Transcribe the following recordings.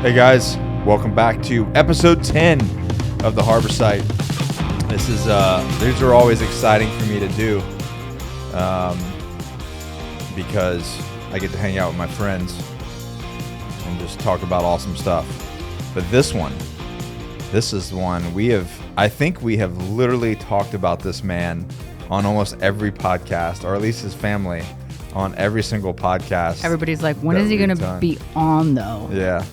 Hey guys, welcome back to episode 10 of the Harbor Site. These are always exciting for me to do because I get to hang out with my friends and just talk about awesome stuff. But this is one I think we have literally talked about this man on almost every podcast, or at least his family on every single podcast. Everybody's like, when is he going to be on though? Yeah.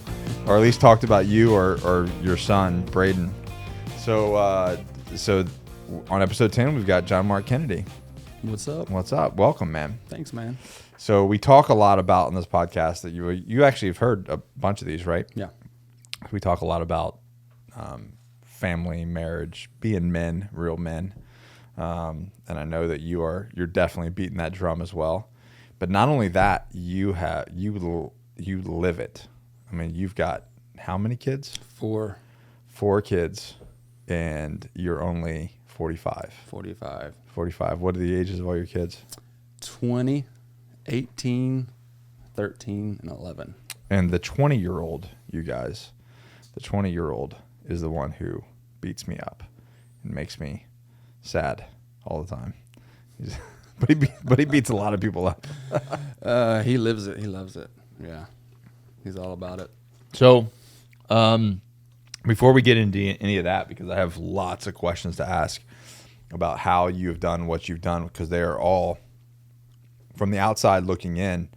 Or at least talked about you or your son, Braden. So on episode 10, we've got John Mark Kennedy. What's up? What's up? Welcome, man. Thanks, man. So we talk a lot about on this podcast that you actually have heard a bunch of these, right? Yeah. We talk a lot about family, marriage, being men, real men. And I know that you're definitely beating that drum as well. But not only that, you live it. I mean, you've got how many kids? Four kids, and you're only 45. 45. What are the ages of all your kids? 20, 18, 13, and 11. And the 20-year-old, you guys, is the one who beats me up and makes me sad all the time. But he beats a lot of people up. He lives it. He loves it. Yeah. He's all about it. So, before we get into any of that, because I have lots of questions to ask about how you have done what you've done, because they are all, from the outside looking in,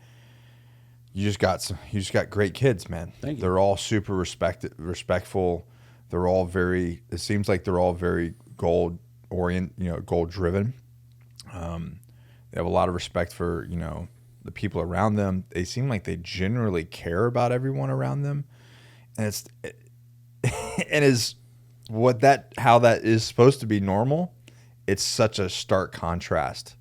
you just got great kids, man. Thank you. They're all super respectful. They're all it seems like they're all very goal driven. They have a lot of respect for, the people around them. They seem like they generally care about everyone around them. And how that is supposed to be normal. It's such a stark contrast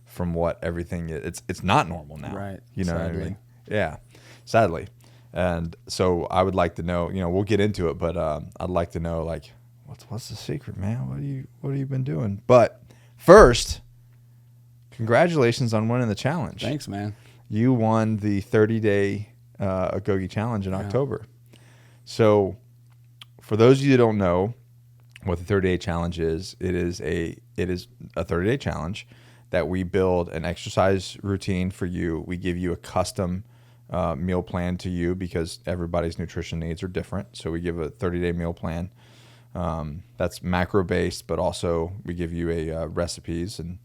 from what everything is. It's not normal now. Right. You know Sadly. what I mean? Yeah. Sadly. And so I would like to know, we'll get into it, but I'd like to know, like, what's the secret, man? What have you been doing? But first, congratulations on winning the challenge. Thanks, man. You won the 30-day Agoge challenge in October. So for those of you that don't know what the 30-day challenge is, it is a 30-day challenge that we build an exercise routine for you. We give you a custom meal plan to you because everybody's nutrition needs are different. So we give a 30-day meal plan that's macro-based, but also we give you a recipes and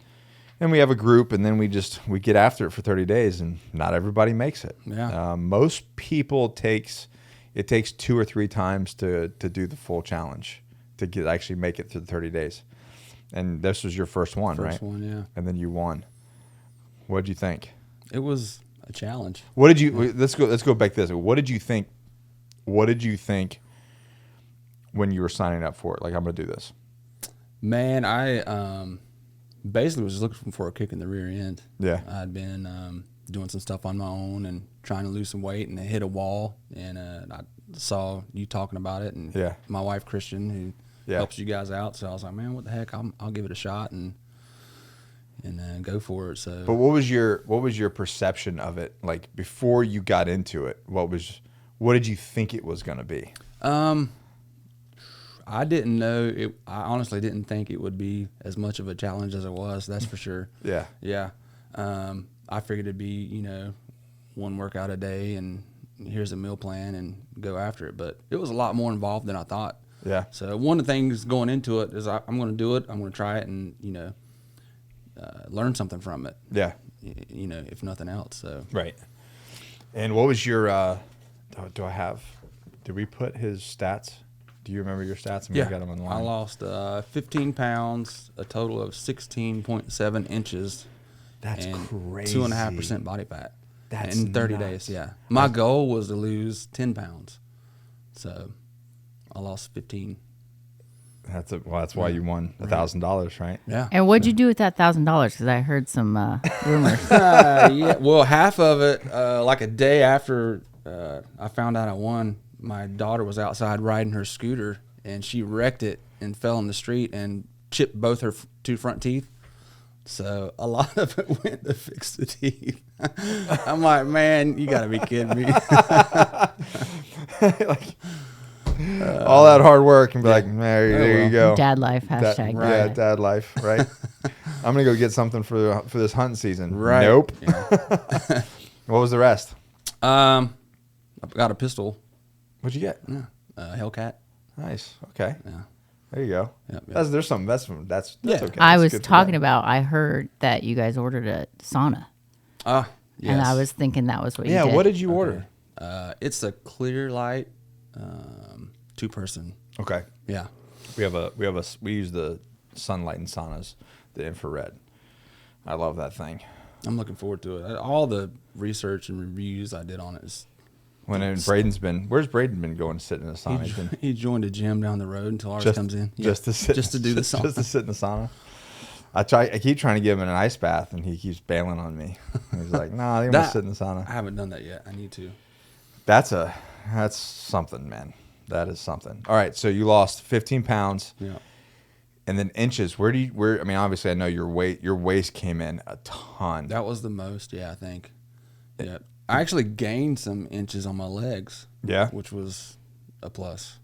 we have a group, and then we get after it for 30 days, and not everybody makes it. Yeah. Most people it takes 2 or 3 times to do the full challenge to actually make it through the 30 days. And this was your first one, right? First one, yeah. And then you won. What did you think? It was a challenge. What did you? Let's go back to this. What did you think? What did you think when you were signing up for it? Like, I'm going to do this. Man, I basically was just looking for a kick in the rear end. Yeah. I'd been doing some stuff on my own and trying to lose some weight, and I hit a wall, and I saw you talking about it, and my wife, Christian, who helps you guys out. So I was like, man, what the heck? I'll give it a shot and go for it. So, but what was your perception of it? Like, before you got into it, what did you think it was going to be? I didn't know it. I honestly didn't think it would be as much of a challenge as it was. That's for sure. Yeah. Yeah. I figured it'd be, one workout a day and here's a meal plan and go after it. But it was a lot more involved than I thought. Yeah. So one of the things going into it is I'm going to do it. I'm going to try it and, learn something from it. Yeah. If nothing else. So. Right. And what was your, did we put his stats? Do you remember your stats? Yeah. Got them on the line. I lost 15 pounds, a total of 16.7 inches. That's and crazy. 2.5% body fat. That's in 30 nuts. days, yeah. My goal was to lose 10 pounds. So I lost 15. That's why you won $1,000, right? Yeah. And what'd you do with that $1,000? Because I heard some rumors. Yeah. Well, half of it, like a day after I found out I won, my daughter was outside riding her scooter, and she wrecked it and fell in the street and chipped both her 2 front teeth. So a lot of it went to fix the teeth. I'm like, man, you got to be kidding me. like all that hard work and be like, there you go. Dad life, hashtag. Yeah, dad life, right? I'm going to go get something for this hunting season. Right. Nope. Yeah. What was the rest? I got a pistol. What'd you get? Yeah. Hellcat. Nice. Okay. Yeah. There you go. Yep. There's something. That's okay. I That's was good for talking that. about, I heard that you guys ordered a sauna. Yes. And I was thinking that was what you Yeah. did. What did you order? It's a clear light, 2-person. Okay. Yeah. We use the sunlight in saunas, the infrared. I love that thing. I'm looking forward to it. All the research and reviews I did on it is. Where's Braden been going to sit in the sauna? He joined a gym down the road until ours comes in. Just to do the sauna. Just to sit in the sauna. I keep trying to give him an ice bath, and he keeps bailing on me. He's like, "Nah, I'm gonna sit in the sauna." I haven't done that yet. I need to. That's something, man. That is something. All right, so you lost 15 pounds. Yeah. And then inches. I mean, obviously, I know your waist came in a ton. That was the most. Yeah, I think. Yeah. I actually gained some inches on my legs. Yeah. Which was a plus.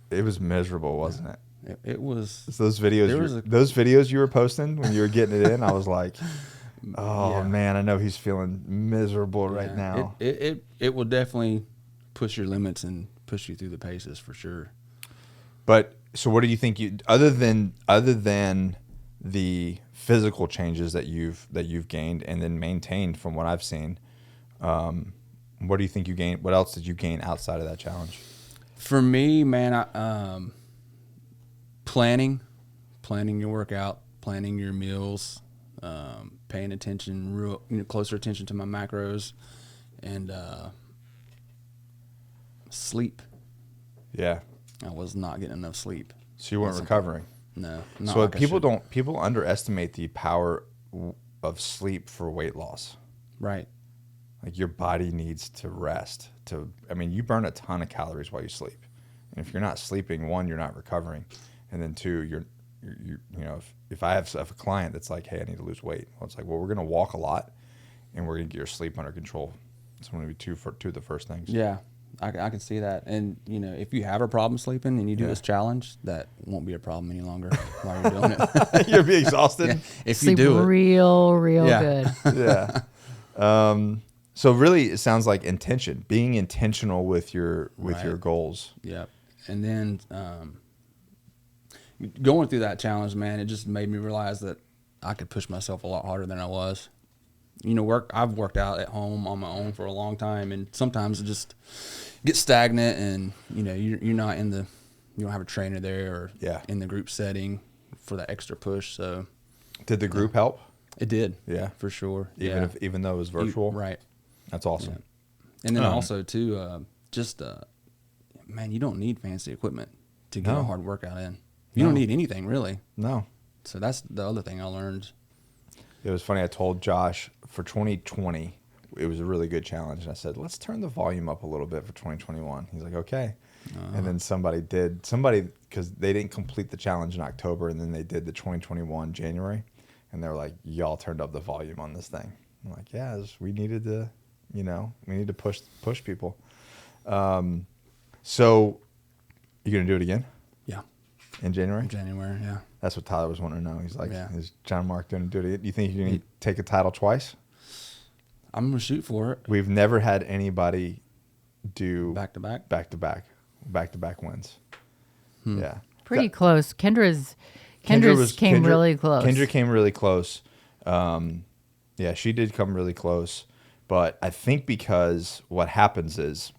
It was miserable, wasn't it? It was. So those videos you were posting when you were getting it in, I was like, oh man, I know he's feeling miserable right now. It will definitely push your limits and push you through the paces for sure. But so what do you think other than the physical changes that you've gained and then maintained from what I've seen, what do you think you gained? What else did you gain outside of that challenge? For me, man, planning your workout, planning your meals, paying attention, closer attention to my macros, and sleep. Yeah. I was not getting enough sleep. So you weren't recovering. No. So people underestimate the power of sleep for weight loss. Right. Like your body needs to rest. You burn a ton of calories while you sleep, and if you're not sleeping, one, you're not recovering, and then two, if I have a client that's like, hey, I need to lose weight, well, it's like, well, we're gonna walk a lot, and we're gonna get your sleep under control. It's going to be two of the first things. Yeah, I can see that. And if you have a problem sleeping and you do this challenge, that won't be a problem any longer while you're doing it. You'll be exhausted. Yeah, if Sleep you do it real good. Yeah. So really, it sounds like being intentional with your goals. Yeah. And then going through that challenge, man, it just made me realize that I could push myself a lot harder than I was. I've worked out at home on my own for a long time, and sometimes it just gets stagnant, and you're not you don't have a trainer there or in the group setting for that extra push. So did the group help? It did. Yeah, for sure. Even though it was virtual, right? That's awesome. Yeah. And then also too, man, you don't need fancy equipment to get a hard workout in. You don't need anything really. No. So that's the other thing I learned. It was funny. I told Josh for 2020, it was a really good challenge. And I said, let's turn the volume up a little bit for 2021. He's like, okay. And then somebody, because they didn't complete the challenge in October, and then they did the 2021 January. And they were like, y'all turned up the volume on this thing. I'm like, yeah, we needed to, we need to push people. So you going to do it again? Yeah. In January? January, yeah. That's what Tyler was wanting to know. He's like, is John Mark going to do it again? Do you think you're going to take a title twice? I'm going to shoot for it. We've never had anybody do back-to-back wins. Yeah. Pretty close. Kendra came really close. Kendra came really close. Yeah, she did come really close. But I think because what happens is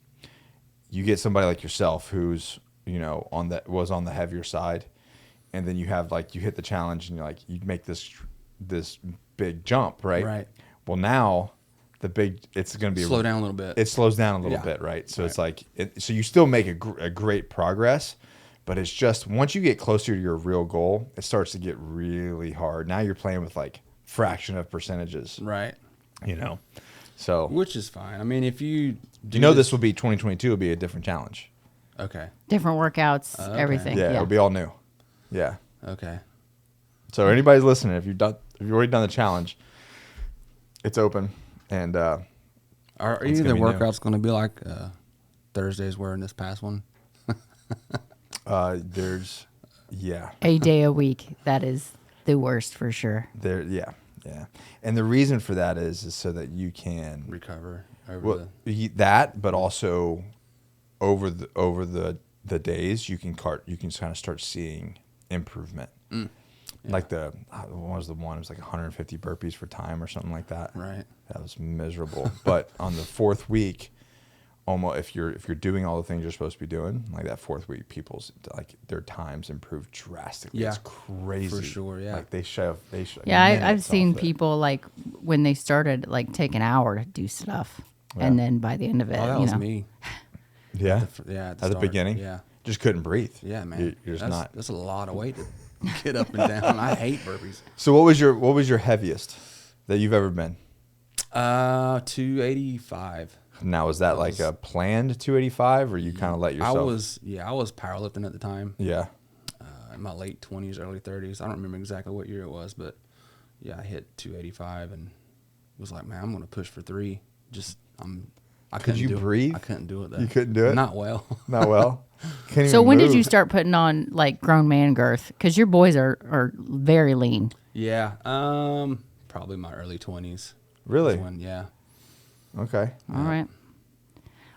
you get somebody like yourself who's, was on the heavier side, and then you have you hit the challenge and you make this big jump, right? Right. Well, now it's going to be slow down a little bit. It slows down a little bit, right? So it's so you still make a great progress, but it's just once you get closer to your real goal, it starts to get really hard. Now you're playing with fraction of percentages, right? So which is fine. I mean, if you this will be 2022 will be a different challenge. Okay. Different workouts, everything. Yeah, it'll be all new. Yeah. Okay. So anybody's listening, if you've already done the challenge, it's open, and are either workouts going to be 30 Thursdays were in this past one. There's, yeah, A day a week. That is the worst for sure. yeah. And the reason for that is so that you can Recover over that, but also over the days you can kind of start seeing improvement. Yeah. Like what was the one? It was like 150 burpees for time or something like that. Right. That was miserable. But on the fourth week, almost if you're doing all the things you're supposed to be doing, like that fourth week, people's like their times improve drastically. Yeah. It's crazy. For sure, yeah. Like they shove Yeah, I've minutes seen off it. people like when they started like take an hour to do stuff, and then by the end of it, Oh, that you was know, me. Yeah. Yeah. At the start. beginning. Yeah. Just couldn't breathe. Yeah, man. You're just not. That's a lot of weight to get up and down. I hate burpees. So what was your heaviest that you've ever been? 285. Now was that like a planned 285, or you kind of let yourself? I was powerlifting at the time. Yeah. In my late 20s, early 30s. I don't remember exactly what year it was, but yeah, I hit 285 and was like, man, I'm going to push for 3. Could you breathe? I couldn't do it though. You couldn't do it? Not well. Not well. Can't So even when did move. you start putting on like grown man girth? Because your boys are very lean. Yeah. Probably my early 20s. Really? Yeah. Okay. All right.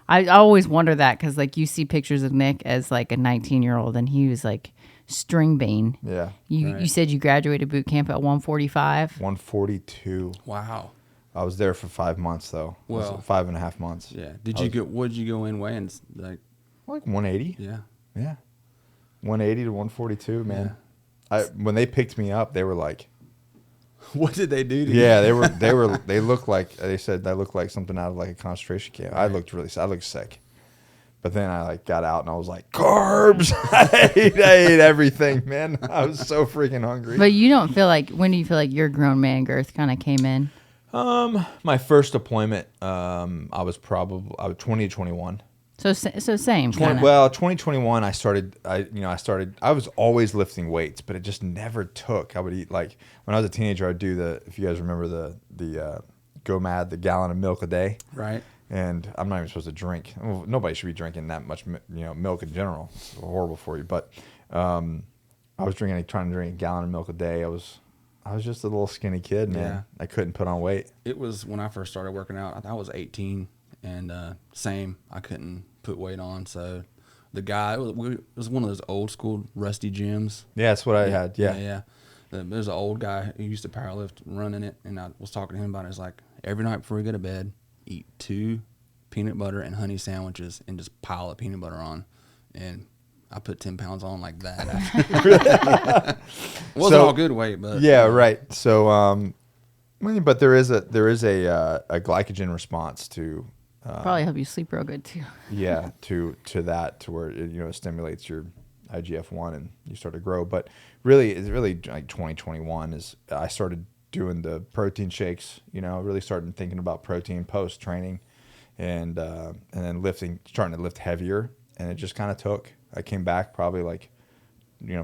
I always wonder that because like you see pictures of Nick as like a 19-year-old and he was like string bean. Yeah. You said you graduated boot camp at 145. 142. Wow. I was there for 5 months though. Well, 5.5 months. Yeah. What did you go in weighing? Like 180. Yeah. Yeah. 180 to 142, man. When they picked me up, they were like, What did they do to you? yeah, they looked like, they said I looked like something out of like a concentration camp. I looked sick. But then I like got out and I was like, carbs. I ate everything, man. I was so freaking hungry. But you don't feel like, when do you feel like your grown man girth kind of came in? My first deployment, I was 20 to 21. So same. 2021, I was always lifting weights, but it just never took. I would eat, like, when I was a teenager, I'd do if you guys remember the Go Mad, the gallon of milk a day. Right. And I'm not even supposed to drink. Well, nobody should be drinking that much, milk in general. It's horrible for you. But I was trying to drink a gallon of milk a day. I was just a little skinny kid, man. Yeah. I couldn't put on weight. It was when I first started working out. I was 18, and same. I couldn't put weight on. So the guy, it was one of those old school rusty gyms. Yeah, that's what I had. Yeah. There's an old guy who used to powerlift running it, and I was talking to him about it. It's like every night before we go to bed, eat 2 peanut butter and honey sandwiches and just pile the peanut butter on. And I put 10 pounds on like that. Wasn't all good weight, but yeah, right. So, but there is a glycogen response to Probably help you sleep real good too. yeah to that, to where it stimulates your IGF-1 and you start to grow. But really, it's really like 2021 is I started doing the protein shakes. Really started thinking about protein post training, and then starting to lift heavier, and it just kind of took. I came back probably like,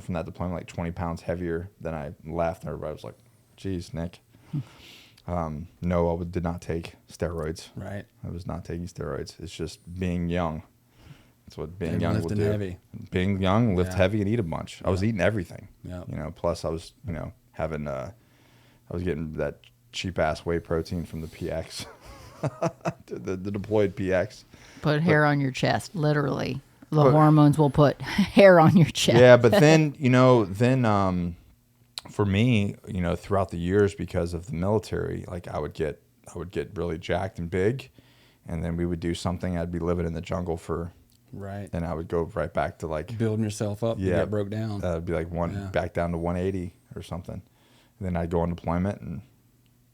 from that deployment, like 20 pounds heavier than I left. And everybody was like, geez, Nick. No, I did not take steroids. Right. I was not taking steroids. It's just being young. That's what being young will lifting do. heavy. Being young, lift Yeah. heavy and eat a bunch. I was eating everything. Yeah. Plus I was, having, I was getting that cheap ass whey protein from the PX, the deployed PX. Put hair on your chest, literally. The hormones will put hair on your chest. Yeah, but then, for me, throughout the years, because of the military, like I would get really jacked and big, and then we would do something. I'd be living in the jungle for, right. and I would go right back to like Building yourself up. Yeah. Get broke down. It'd be like back down to 180 or something. And then I'd go on deployment and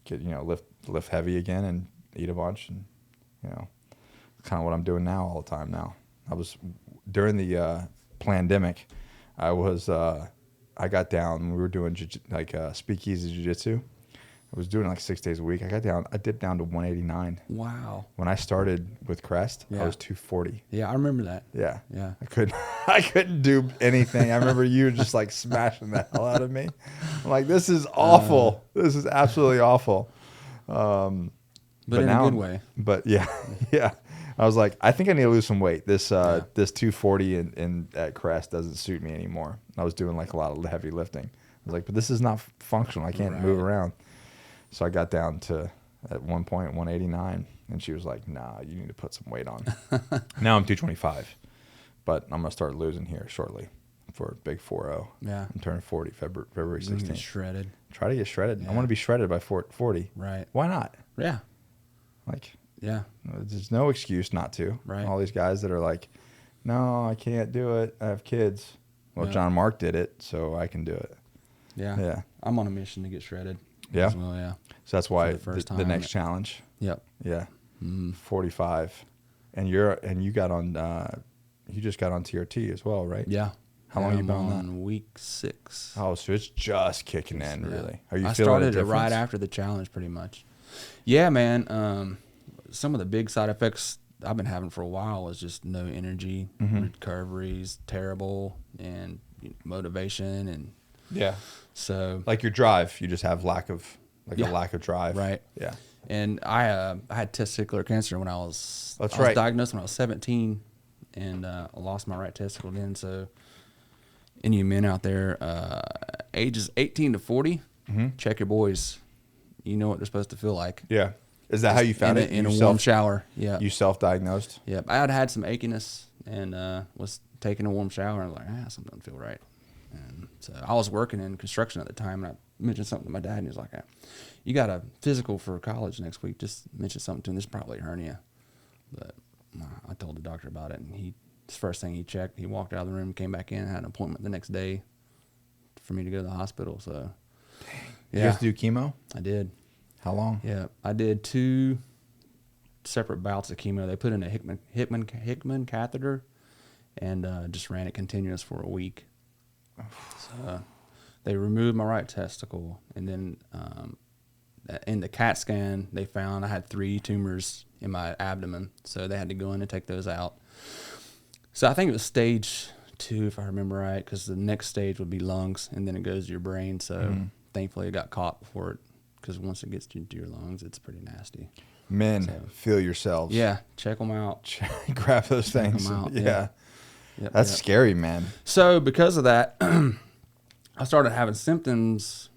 get lift heavy again and eat a bunch, and kind of what I'm doing now all the time now. I was during the pandemic. I got down. We were doing speakeasy jiu-jitsu. I was doing like 6 days a week. I dipped down to 189. Wow. When I started with Crest, I was 240. Yeah, I remember that. Yeah. Yeah. I couldn't do anything. I remember you just like smashing the hell out of me. I'm like, this is awful. This is absolutely awful. But in a good way. But yeah, yeah. I was like, I think I need to lose some weight. This 240 in at Crest doesn't suit me anymore. I was doing like a lot of heavy lifting. I was like, but this is not functional. I can't move around. So I got down to, at one point, 189. And she was like, nah, you need to put some weight on. Now I'm 225. But I'm going to start losing here shortly for big 4-0. Yeah. I'm turning 40 February 16th. Get shredded. Try to get shredded. Yeah. I want to be shredded by 40. Right. Why not? Yeah. Like, Yeah. there's no excuse not to. Right. All these guys that are like, no, I can't do it. I have kids. Well, Yeah. John Mark did it, so I can do it. Yeah. Yeah. I'm on a mission to get shredded. Yeah? As well, yeah. So that's why For the first the time. next challenge. Yep. Yeah. Mm. 45. And you got on you just got on TRT as well, right? Yeah. How long you I'm been on on week 6. Oh, so it's just kicking in, Yeah. really. Are you I feeling started a it right difference? after the challenge, pretty much. Yeah, man. Some of the big side effects I've been having for a while was just no energy, recovery's terrible, and motivation, and Yeah. so Like your drive, you just have a lack of drive. Right. Yeah. And I had testicular cancer when I was That's I was right. diagnosed when I was 17, and I lost my right testicle then. So, any of you men out there, ages 18 to 40, check your boys. You know what they're supposed to feel like. Yeah. Is that how you found it? In You a warm shower? Yeah. You self-diagnosed? Yep. I had some achiness and was taking a warm shower and was like, something doesn't feel right. And so I was working in construction at the time, and I mentioned something to my dad, and he was like, you got a physical for college next week. Just mention something to him. This is probably a hernia. But I told the doctor about it, and the first thing he checked, he walked out of the room, came back in, had an appointment the next day for me to go to the hospital. So, Dang. yeah. You have to do chemo? I did. How long? Yeah, I did 2 separate bouts of chemo. They put in a Hickman catheter and just ran it continuous for a week. So they removed my right testicle, and then in the CAT scan, they found I had 3 tumors in my abdomen, so they had to go in and take those out. So I think it was stage 2, if I remember right, because the next stage would be lungs, and then it goes to your brain. So thankfully, it got caught before it, because once it gets into your lungs, it's pretty nasty. Men, So- feel yourselves. Yeah, check them out. Grab those things. 'em out, Yeah. yeah. Yep, That's yep. scary, man. So because of that, I started having symptoms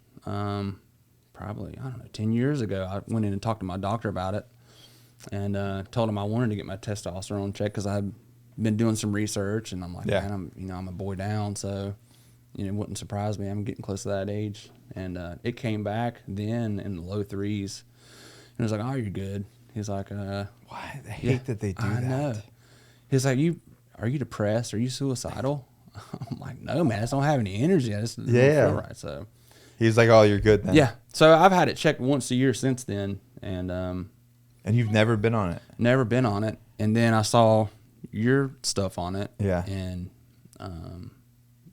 probably, 10 years ago. I went in and talked to my doctor about it, and told him I wanted to get my testosterone checked because I had been doing some research, and I'm like, Yeah. man, I'm a boy down, so it wouldn't surprise me. I'm getting close to that age, and it came back then in the low 3s, and I was like, oh, you're good. He's like, Why? I hate that they do I that. know. He's like, are you depressed? Are you suicidal? I'm like, no, man, I just don't have any energy. I just don't Yeah. feel right. So He's like, oh, you're good then. yeah. So I've had it checked once a year since then, and And you've never been on it. never been on it. And then I saw your stuff on it. Yeah. And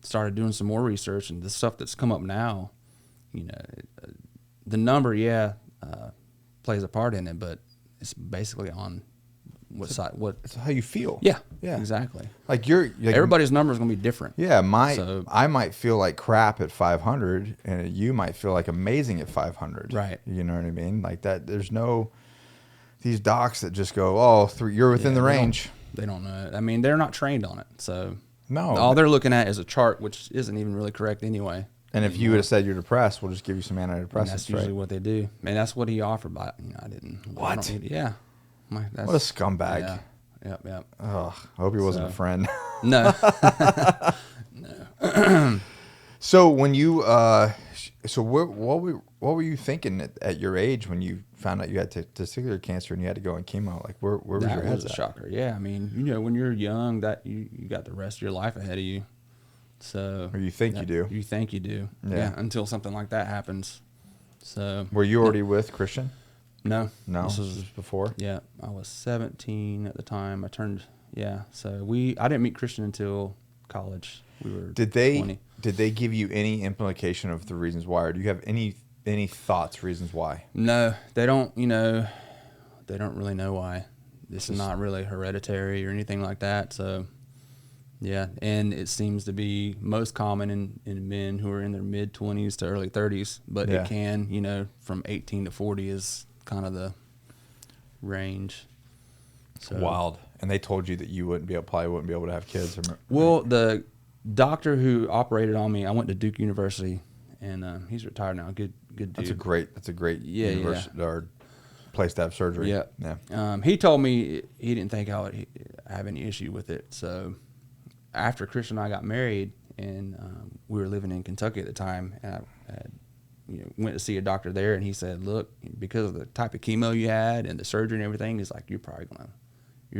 started doing some more research, and the stuff that's come up now, the number, plays a part in it, but it's basically on what side, what. It's how you feel. Yeah. Yeah. Exactly. Like Everybody's number is going to be different. Yeah, So- I might feel like crap at 500, and you might feel like amazing at 500. Right. You know what I mean? Like that. There's no these docs that just go, oh, you're within Yeah, the they don't- range. They don't know it. I mean, they're not trained on it. So No. all they're looking at is a chart, which isn't even really correct anyway. And if you would have said you're depressed, we'll just give you some And antidepressants. that's Right? usually what they do. And that's what he offered, but I didn't. What? I don't need- yeah. I'm like, that's, What a scumbag. Yeah. Yep. Ugh, I hope he wasn't a So- friend. No. So when you, what were you thinking at your age when you found out you had testicular cancer and you had to go on chemo? Like where was That your head was a at? shocker. Yeah. I mean, when you're young, that you got the rest of your life ahead of you. So. Or you think you do. You think you do. Yeah. Until something like that happens. So. Were you already with Christian? No. No, This this was was before. Yeah, I was 17 at the time. I turned, so I didn't meet Christian until college. We were Did they 20. give you any implication of the reasons why, or do you have any thoughts, reasons why? No, they don't, they don't really know why. This is not really hereditary or anything like that. So, yeah, and it seems to be most common in men who are in their mid-20s to early 30s, but Yeah. it can, from 18 to 40 is kind of the range. So, Wild. And they told you that you probably wouldn't be able to have kids. Well, the doctor who operated on me, I went to Duke University, and he's retired now. Good dude. That's a great university or place to have surgery. Yeah. He told me he didn't think I would have any issue with it. So after Christian and I got married, and we were living in Kentucky at the time, and I went to see a doctor there, and he said, "Look, because of the type of chemo you had and the surgery and everything, he's like, you're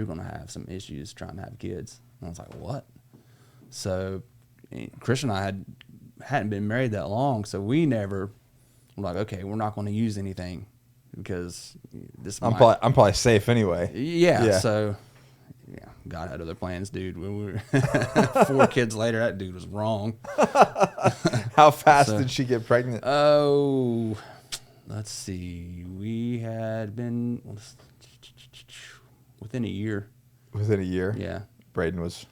gonna have some issues trying to have kids." And I was like, "What?" So Christian and I hadn't been married that long, so we never were like, okay, we're not going to use anything because this. I'm probably safe anyway. Yeah. So God had other plans, dude. When we were 4 kids later, that dude was wrong. How fast did she get pregnant? Oh, let's see. We had been within a year. Within a year? Yeah. Braden was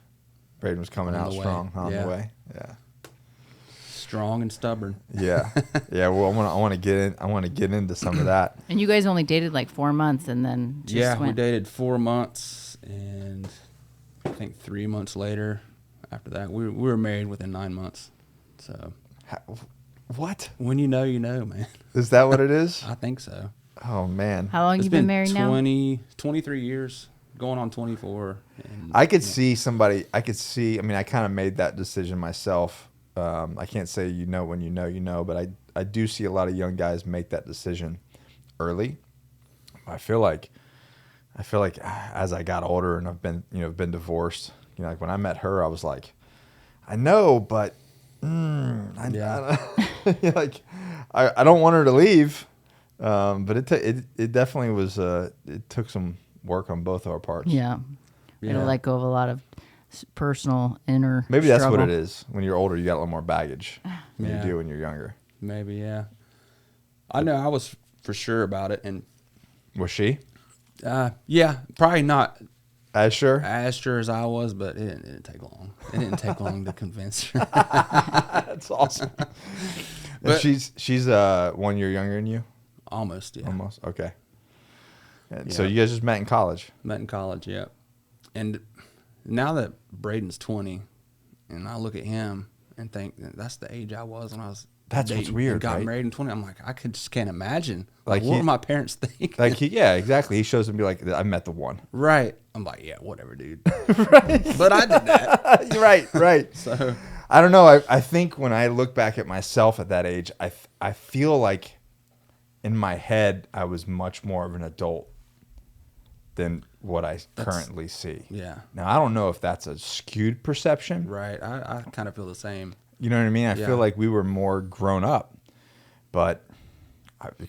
coming out strong on the way. Yeah. Strong and stubborn. Yeah. Yeah. Well, I want to get into some of that. And you guys only dated like 4 months, and then we dated 4 months, and I think 3 months later, after that, we were married within 9 months. So. What? When you know, man. Is that what it is? I think so. Oh man. How long you been married now? 23 years. Going on 24. And, I could see somebody. I kind of made that decision myself. I can't say when you know, but I do see a lot of young guys make that decision early. I feel like as I got older and I've been divorced. Like when I met her, I was like, I know, but I don't want her to leave. But it definitely was. It took some work on both our parts. Yeah. It'll let go of a lot of personal inner Maybe struggle. that's what it is. When you're older, you got a little more baggage than you do when you're younger. Maybe, yeah. I know I was for sure about it. And was she? Yeah, probably not as sure as I was, but it didn't take long. It didn't take long to convince her. That's awesome. But she's 1 year younger than you? Almost, yeah. Almost, okay. So you guys just met in college? Met in college, yeah. And now that Braden's 20, and I look at him and think that's the age I was when I was That's what's weird, and got right? married in 20. I'm like, just can't imagine. Like what were my parents thinking? Yeah, exactly. He shows up and be like, I met the one. Right. I'm like, yeah, whatever, dude. Right. But I did that. Right. So I don't know. I think when I look back at myself at that age, I feel like in my head I was much more of an adult than what I currently see. Yeah. Now, I don't know if that's a skewed perception. Right. I kind of feel the same. You know what I mean? I feel like we were more grown up, but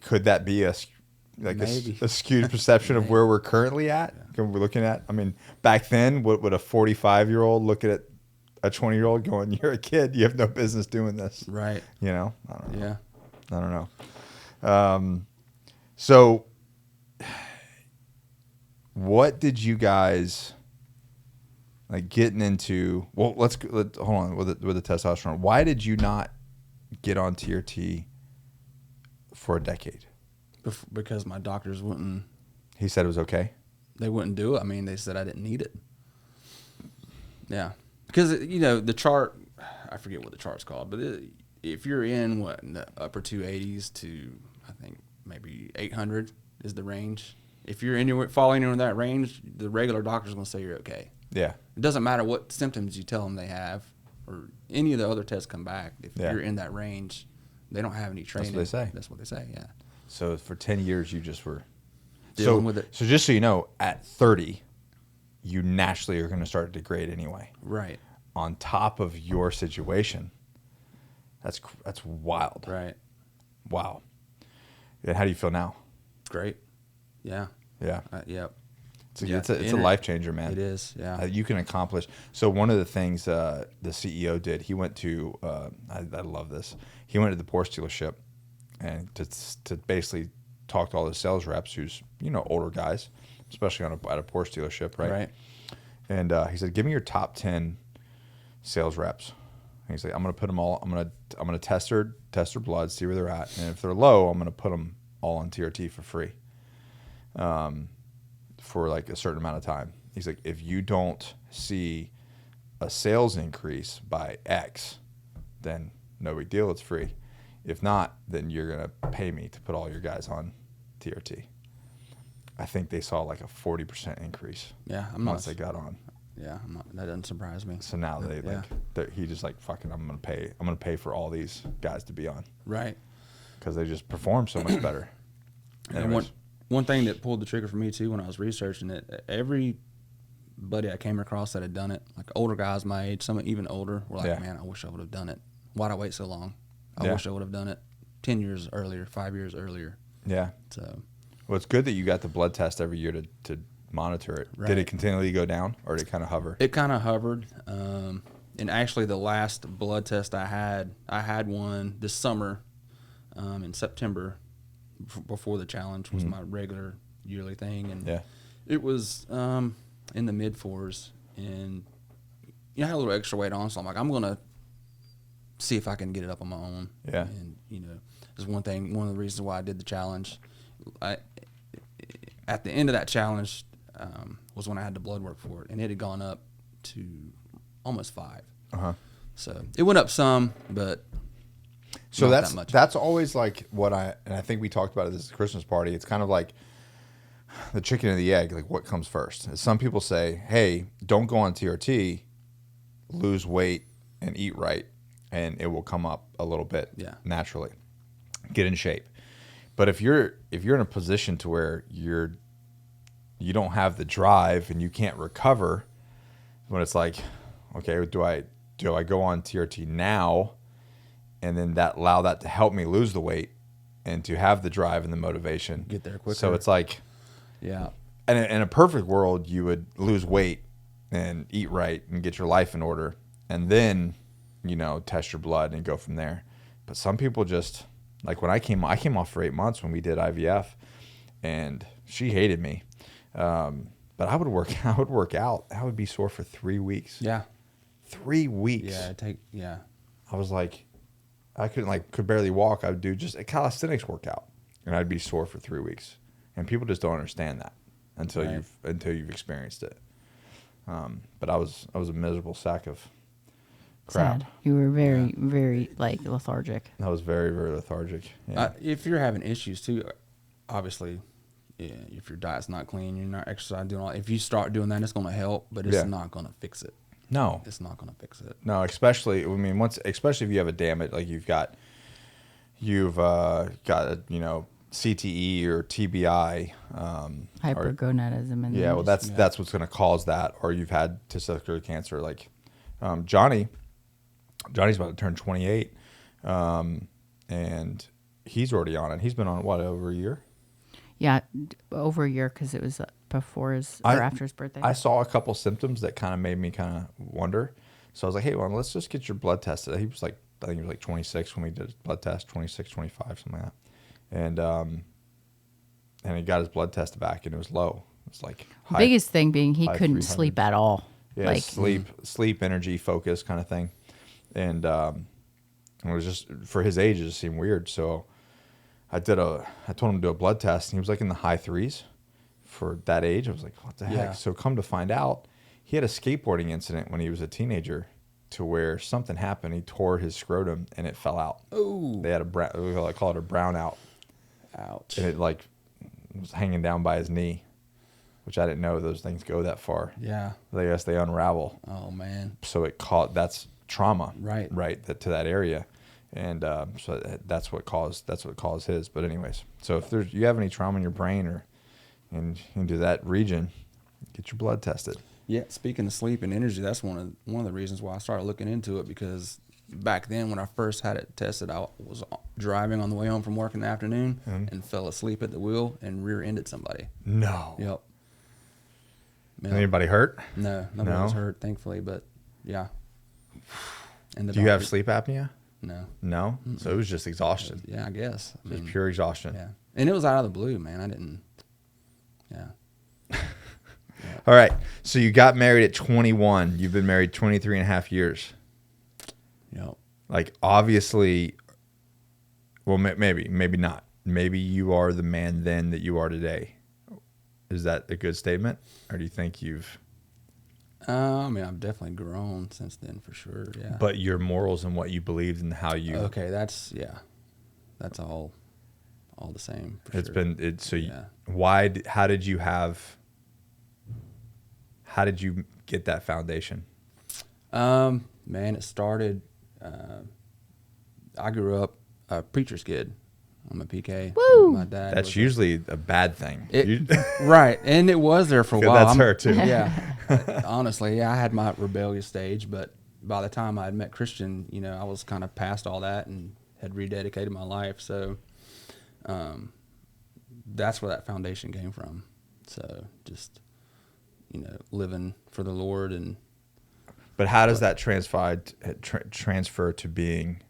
could that be a skewed perception of where we're currently at? Yeah. We're looking at, back then, would a 45-year-old look at a 20-year-old going, "You're a kid. You have no business doing this." Right. I don't know. Yeah. I don't know. So what did you guys getting into? Well, let's hold on with the testosterone. Why did you not get on TRT for a decade? Because my doctors wouldn't. He said it was okay. They wouldn't do it. They said I didn't need it. Yeah, because the chart. I forget what the chart's called, but if you're in the upper 280s to I think maybe 800 is the range. If you're falling in that range, the regular doctor's going to say you're okay. Yeah. It doesn't matter what symptoms you tell them they have or any of the other tests come back. If you're in that range, they don't have any training. That's what they say. That's what they say, yeah. So for 10 years, you just were dealing with it. So just so you know, at 30, you naturally are going to start to degrade anyway. Right. On top of your situation. That's wild. Right. Wow. And how do you feel now? Great. Yeah. Yeah. Yep. It's a life changer, man. It is. Yeah. You can accomplish. So one of the things the CEO did, he went to. I love this. He went to the Porsche dealership, and to basically talk to all the sales reps, who's older guys, especially at a Porsche dealership, right? Right. And he said, "Give me your top 10 sales reps." And he's like, "I'm gonna put them all. I'm gonna test their blood, see where they're at, and if they're low, I'm gonna put them all on TRT for free." for like a certain amount of time. He's like, if you don't see a sales increase by X, then no big deal, it's free. If not, then you're going to pay me to put all your guys on TRT. I think they saw like a 40% increase. Yeah, once they got on. Yeah, that doesn't surprise me. So now he just like, fucking, I'm gonna pay for all these guys to be on. Right. Because they just perform so much better. And one thing that pulled the trigger for me too when I was researching it, everybody I came across that had done it, like older guys my age, some even older, were like, man, I wish I would have done it. Why'd I wait so long? I wish I would have done it 10 years earlier, 5 years earlier. Yeah. So. Well, it's good that you got the blood test every year to monitor it. Right. Did it continually go down, or did it kind of hover? It kind of hovered. And actually, the last blood test I had one this summer in September before the challenge was my regular yearly thing. And it was in the mid-4s. And I had a little extra weight on, so I'm like, I'm going to see if I can get it up on my own. Yeah. And, there's one of the reasons why I did the challenge. At the end of that challenge was when I had the blood work for it, and it had gone up to almost 5. Uh-huh. So it went up some, but so not that much. That's always like and I think we talked about it this Christmas party. It's kind of like the chicken and the egg, like what comes first. Some people say, hey, don't go on TRT, lose weight and eat right, and it will come up a little bit naturally. Get in shape. But if you're in a position to where you don't have the drive and you can't recover, when it's like, okay, do I go on TRT now, and then allow that to help me lose the weight and to have the drive and the motivation, get there quicker. So it's like, yeah. And in a perfect world, you would lose weight and eat right and get your life in order, and then test your blood and go from there. But some people just. Like when I came off for 8 months when we did IVF, and she hated me. But I would work out. I would be sore for 3 weeks. Yeah. 3 weeks. Yeah. I was like, I could barely walk. I would do just a calisthenics workout, and I'd be sore for 3 weeks. And people just don't understand that until you've experienced it. But I was a miserable sack of crap. Sad. You were very, very lethargic. I was very, very lethargic. Yeah. If you're having issues too, obviously, if your diet's not clean, you're not exercising, doing all. If you start doing that, it's going to help, but it's not going to fix it. No, it's not going to fix it. No, especially if you have a damage, like you've got CTE or TBI, hypergonadism, and well, that's what's going to cause that. Or you've had testicular cancer, like Johnny's about to turn 28, and he's already on it. He's been on it, over a year? Yeah, over a year, because it was before after his birthday. I saw a couple symptoms that kind of made me kind of wonder. So I was like, hey, well, let's just get your blood tested. He was like, I think he was like 26 when we did his blood test, 26, 25, something like that. And he got his blood test back, and it was low. It was like the biggest thing being he couldn't 300s. Sleep at all. Yeah, sleep, energy, focus kind of thing. And it was just, for his age, it just seemed weird. So I told him to do a blood test, and he was like in the high 3s for that age. I was like, what the heck? Yeah. So come to find out, he had a skateboarding incident when he was a teenager to where something happened. He tore his scrotum and it fell out. Oh. They had I call it a brownout. Ouch. And it was hanging down by his knee, which I didn't know those things go that far. Yeah. I guess they unravel. Oh, man. So that's trauma. Right. To that area. And so that's what caused his. But anyways, so if you have any trauma in your brain or into that region, get your blood tested. Yeah, speaking of sleep and energy, that's one of the reasons why I started looking into it, because back then when I first had it tested, I was driving on the way home from work in the afternoon and fell asleep at the wheel and rear-ended somebody. No. Yep. Anybody hurt? No, nobody was hurt, thankfully, but yeah. And Do you have sleep apnea? No. No? Mm-mm. So it was just exhaustion. Yeah, I guess. Just pure exhaustion. Yeah. And it was out of the blue, man. I didn't. Yeah. All right. So you got married at 21. You've been married 23 and a half years. Yep. Like, obviously, well, maybe not. Maybe you are the man then that you are today. Is that a good statement, or do you think you've? I mean, I've definitely grown since then for sure. Yeah. But your morals and what you believed and how you. Okay, that's all the same. For It's sure. been it. So Yeah. how did you get that foundation? Man, it started. I grew up a preacher's kid. I'm a PK. Woo! My dad. That's was usually a bad thing. right, and it was there for a while. That's her too. Yeah, honestly, yeah, I had my rebellious stage, but by the time I had met Christian, I was kind of past all that and had rededicated my life. So, that's where that foundation came from. So just, living for the Lord and. But how does that transfer to being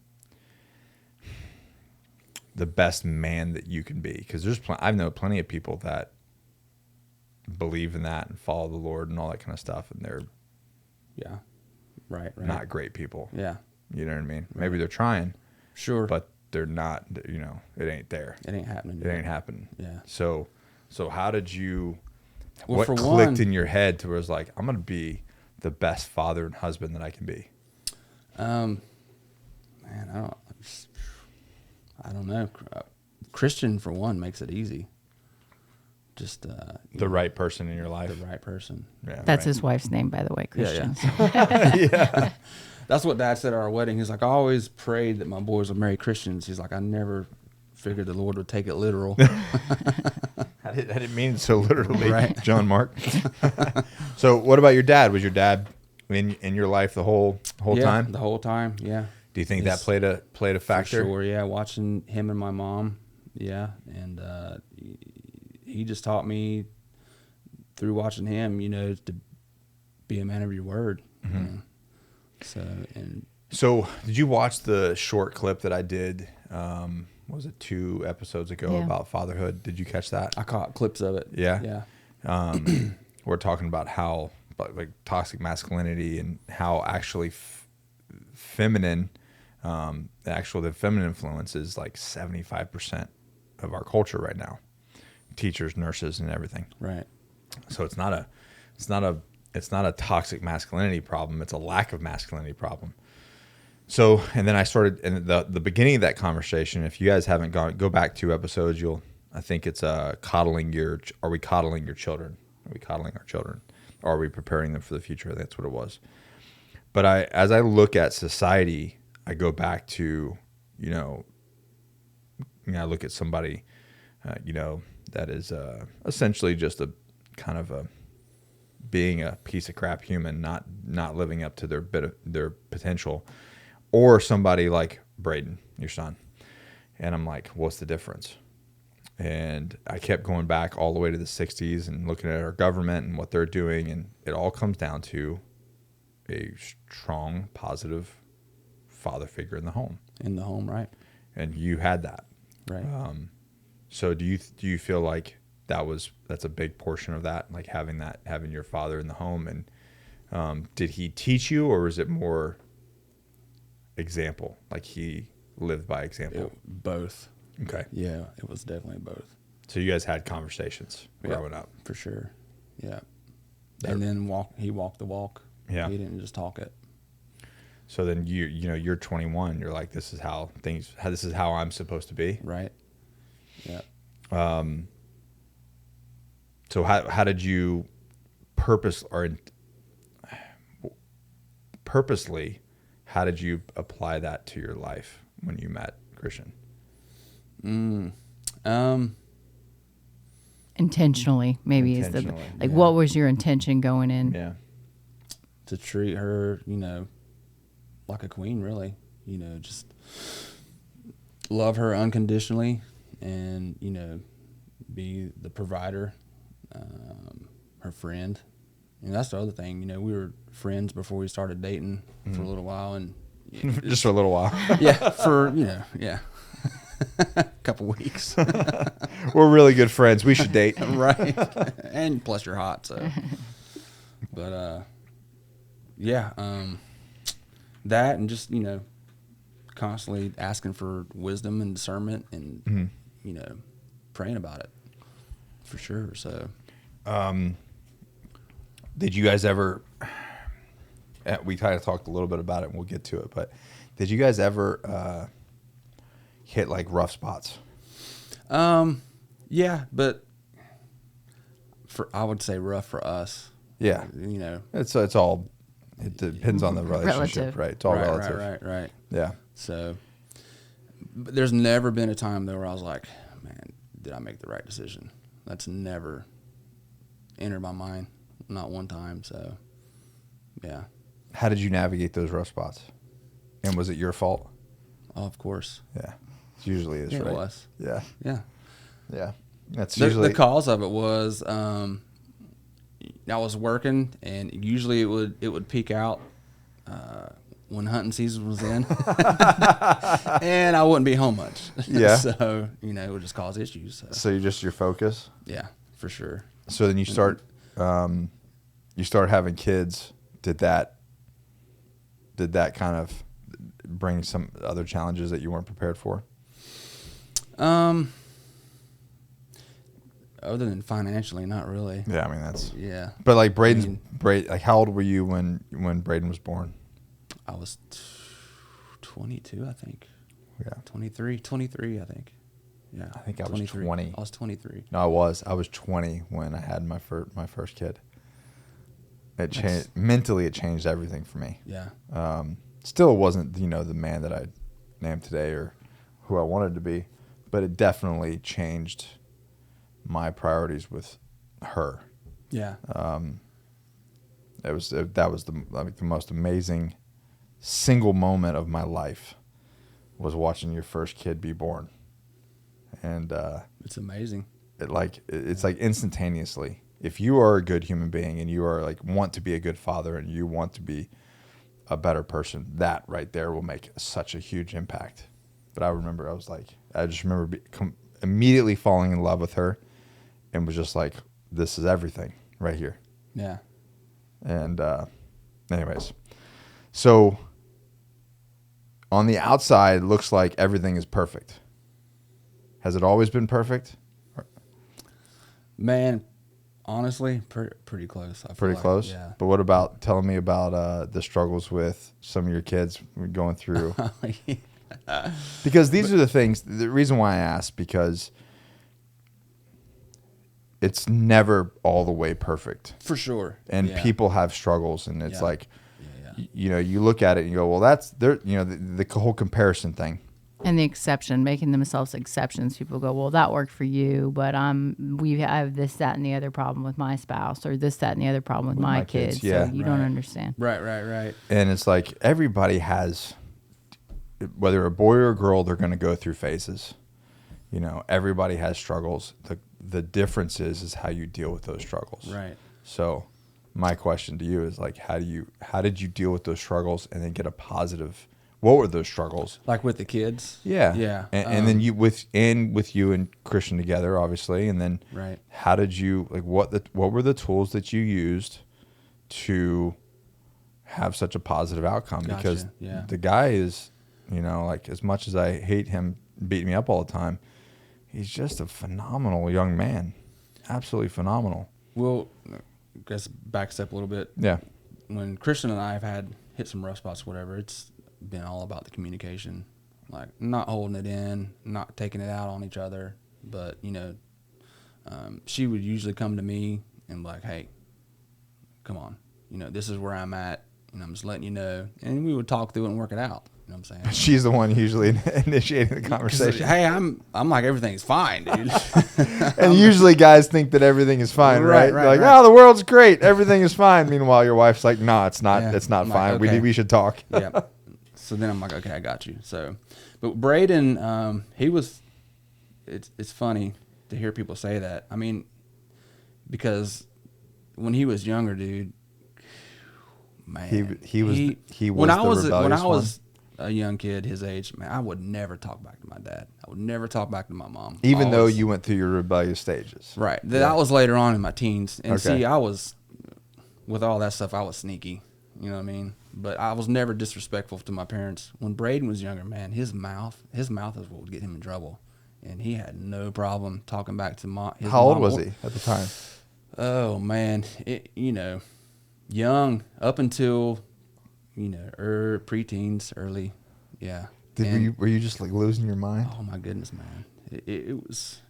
the best man that you can be? Because I know plenty of people that believe in that and follow the Lord and all that kind of stuff, and they're right. not great people. Yeah, you know what I mean. Maybe they're trying, sure, but they're not. It ain't there. It ain't happening. It ain't happening. Yeah. So how did you? Well, what for clicked one, in your head to where it was like, I'm gonna be the best father and husband that I can be? Man, I don't know. Christian, for one, makes it easy. Just The right person in your life. the right person. Yeah, That's right. his wife's name, by the way, Christian. Yeah. That's what Dad said at our wedding. He's like, I always prayed that my boys would marry Christians. He's like, I never figured the Lord would take it literal. I didn't mean it so literally, Right. John Mark. So what about your dad? Was your dad in your life the whole time? The whole time, yeah. Do you think that played a factor? For sure, yeah. Watching him and my mom, yeah. And he just taught me through watching him, to be a man of your word. Mm-hmm. So did you watch the short clip that I did, was it 2 episodes ago about fatherhood? Did you catch that? I caught clips of it. Yeah. Yeah. We're talking about how like toxic masculinity and how actually feminine, the feminine influence is like 75% of our culture right now. Teachers, nurses, and everything. Right. So it's not a toxic masculinity problem. It's a lack of masculinity problem. So, and then I started in the beginning of that conversation. If you guys haven't go back 2 episodes, I think it's are we coddling your children? Are we coddling our children? Or are we preparing them for the future? That's what it was. But as I look at society, I go back to, I look at somebody, that is essentially just a kind of being a piece of crap human, not living up to their potential, or somebody like Braden, your son. And I'm like, what's the difference? And I kept going back all the way to the 60s and looking at our government and what they're doing, and it all comes down to a strong, positive father figure in the home. In the home, right? And you had that, Right. So do you feel like that's a big portion of that, like having your father in the home? And did he teach you, or was it more example, like he lived by example? Both. Okay. Yeah, it was definitely both. So you guys had conversations growing up. For sure. Yeah. And then he walked the walk. Yeah. He didn't just talk it. So then you're 21. You're like, this is how I'm supposed to be. Right. Yeah. So how did you purposely, how did you apply that to your life when you met Christian? Intentionally, maybe is the Intentionally, like. yeah. What was your intention going in? Yeah. To treat her, like a queen, really. Just love her unconditionally and, be the provider, her friend. And that's the other thing, we were friends before we started dating for a little while. And Just for a little while. yeah, for, yeah. A couple weeks. We're really good friends. We should date. Right. And plus you're hot, so. But, yeah, that and just, constantly asking for wisdom and discernment and, praying about it for sure. So, Did you guys ever? We kind of talked a little bit about it, and we'll get to it. But did you guys ever hit like rough spots? Yeah, but I would say rough for us. Yeah, You know, it's all. It depends on the relationship, Relative. right? It's all relative. Right. Yeah. So, but there's never been a time though where I was like, man, did I make the right decision? That's never entered my mind, not one time. So, yeah. How did you navigate those rough spots? And was it your fault? Oh, of course. Yeah, it usually is. Yeah, right? it was. Yeah, Yeah. yeah. That's The usually cause of it was I was working, and usually it would peak out when hunting season was in, and I wouldn't be home much. Yeah. So it would just cause issues. So you're just your focus. Yeah, for sure. So then you start having kids. Did that kind of bring some other challenges that you weren't prepared for? Other than financially, not really. Yeah, I mean that's. Yeah. But like Braden, like how old were you when Braden was born? I was 22, I think. Yeah. 23, I think. Yeah. I think I was 23. 20. I was 23. No, I was 20 when I had my first kid. It changed mentally. It changed everything for me. Yeah. Still wasn't the man that I am today or who I wanted to be, but it definitely changed my priorities with her. Yeah. That was the most amazing single moment of my life was watching your first kid be born, and It's amazing. It's like instantaneously. If you are a good human being and you are like want to be a good father and you want to be a better person, that right there will make such a huge impact. But I just remember immediately falling in love with her, and was just like, this is everything right here. Yeah. And anyways, so on the outside, it looks like everything is perfect. Has it always been perfect? Man, honestly, pretty close. I feel Pretty like. close? Yeah. But what about, telling me about the struggles with some of your kids going through? Because these are the things, the reason why I ask, because it's never all the way perfect. For sure. And Yeah. people have struggles, and it's Yeah. like, Yeah. you look at it and you go, well, that's there. The whole comparison thing. And the exception, making themselves exceptions. People go, well, that worked for you, but I have this, that, and the other problem with my spouse, or this, that, and the other problem with my kids. yeah. So you don't understand. Right. And it's like everybody has, whether a boy or a girl, they're going to go through phases. Everybody has struggles. The difference is how you deal with those struggles. Right. So my question to you is like, how did you deal with those struggles and then get a positive? What were those struggles? Like with the kids? Yeah. Yeah. And then you with you and Christian together, obviously. And then Right. how did you, like, what were the tools that you used to have such a positive outcome? Gotcha. Because Yeah. the guy is, like, as much as I hate him beating me up all the time, he's just a phenomenal young man. Absolutely phenomenal. Well, I guess back step a little bit. Yeah. When Christian and I have hit some rough spots, whatever, it's been all about the communication, like not holding it in, not taking it out on each other. But she would usually come to me and be like, hey, come on, this is where I'm at, and I'm just letting you know. And we would talk through it and work it out. You know what I'm saying? She's the one usually initiating the conversation. Hey, I'm like, everything's fine, dude. And usually guys think that everything is fine, right? Right, Like, right. oh, the world's great, everything is fine. Meanwhile, your wife's like, no, it's not. Yeah. It's not I'm fine. like, okay. We should talk. Yeah. So then I'm like, okay, I got you. So, but Braden, it's funny to hear people say that. I mean, because when he was younger, dude, man, he was when I the was rebellious one. a young kid his age, man, I would never talk back to my dad. I would never talk back to my mom. Even though Always. you went through your rebellious stages. Right. That was later on in my teens. And Okay. see, I was, with all that stuff, I was sneaky. You know what I mean? But I was never disrespectful to my parents. When Braden was younger, man, his mouth is what would get him in trouble. And he had no problem talking back to How old was he at the time? Oh man, young up until preteens, early, yeah. Were you just like losing your mind? Oh my goodness, man, it was.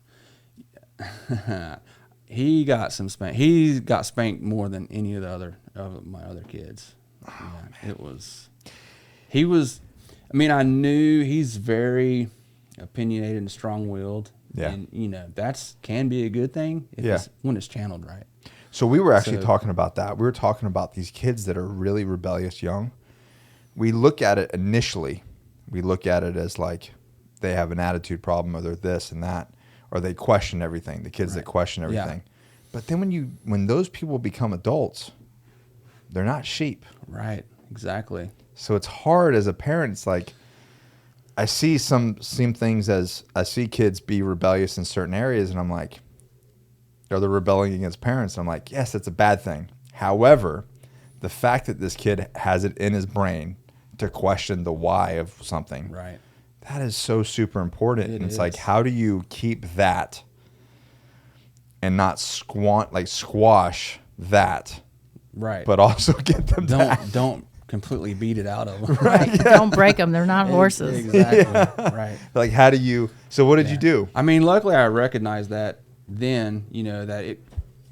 He got some spank. He got spanked more than any of the other of my other kids. Oh, Yeah, it was. He was. I mean, I knew he's very opinionated and strong-willed. Yeah. And that's can be a good thing when it's channeled right. So we were actually talking about that. We were talking about these kids that are really rebellious young. We look at it initially. We look at it as like they have an attitude problem, or they're this and that, or they question everything. The kids that question everything. Yeah. But then when those people become adults, they're not sheep. Right. Exactly. So it's hard as a parent. It's like I see some things as I see kids be rebellious in certain areas, and I'm like, or they're rebelling against parents. And I'm like, yes, it's a bad thing. However, the fact that this kid has it in his brain to question the why of something, right? That is so super important. And it's like, how do you keep that and not squash that, right? But also get them don't completely beat it out of them. Right. Yeah. Don't break them. They're not horses. Exactly. Yeah. Right. Like, how do you, so what did you do? I mean, luckily I recognized that then, that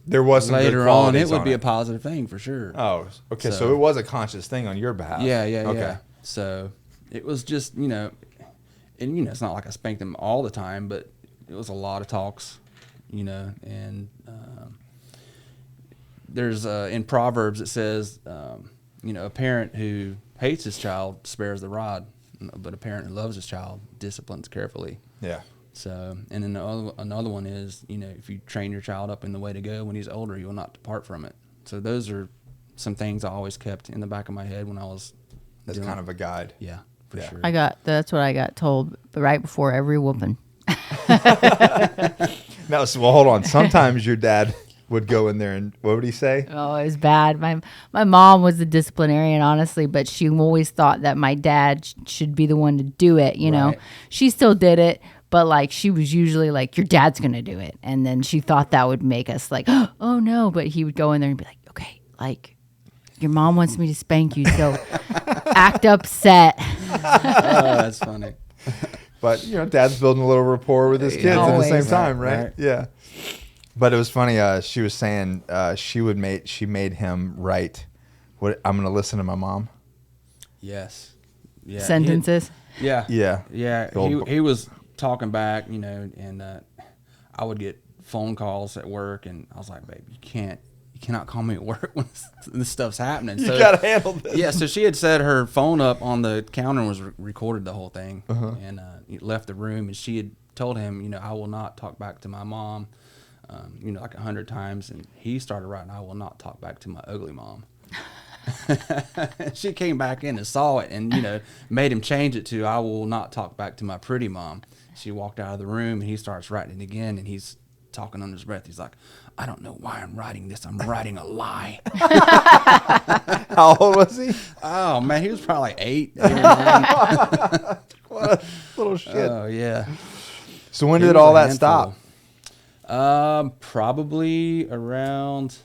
there was some later on, it would be a positive thing for sure. Oh, okay. So it was a conscious thing on your behalf. Yeah. Okay. Yeah. So it was just, and it's not like I spanked them all the time, but it was a lot of talks, and there's in Proverbs it says, a parent who hates his child spares the rod, but a parent who loves his child disciplines carefully. Yeah. So, and then another one is, if you train your child up in the way to go when he's older, you will not depart from it. So those are some things I always kept in the back of my head when I was That's kind of a guide. Yeah, for sure. That's what I got told right before every whooping. Now, well, hold on. Sometimes your dad would go in there and what would he say? Oh, it was bad. My mom was the disciplinarian, honestly, but she always thought that my dad should be the one to do it. Right. She still did it, but like she was usually like, your dad's going to do it. And then she thought that would make us like, oh no. But he would go in there and be like, okay, like your mom wants me to spank you, so act upset. Oh, that's funny. But, dad's building a little rapport with his kids at the same time, right? Yeah. But it was funny. She was saying she made him write. I'm going to listen to my mom. Yes. Yeah. Sentences. Yeah. He was talking back, and I would get phone calls at work, and I was like, "Babe, you cannot call me at work when this stuff's happening." You gotta handle this. Yeah. So she had set her phone up on the counter and was recorded the whole thing, and left the room, and she had told him, I will not talk back to my mom. Like 100 times, and he started writing, "I will not talk back to my ugly mom." She came back in and saw it, and made him change it to, "I will not talk back to my pretty mom." She walked out of the room, and he starts writing it again, and he's talking under his breath. He's like, "I don't know why I'm writing this. I'm writing a lie." How old was he? Oh man, he was probably 8. What a little shit. Oh yeah. So when did all that stop? Probably around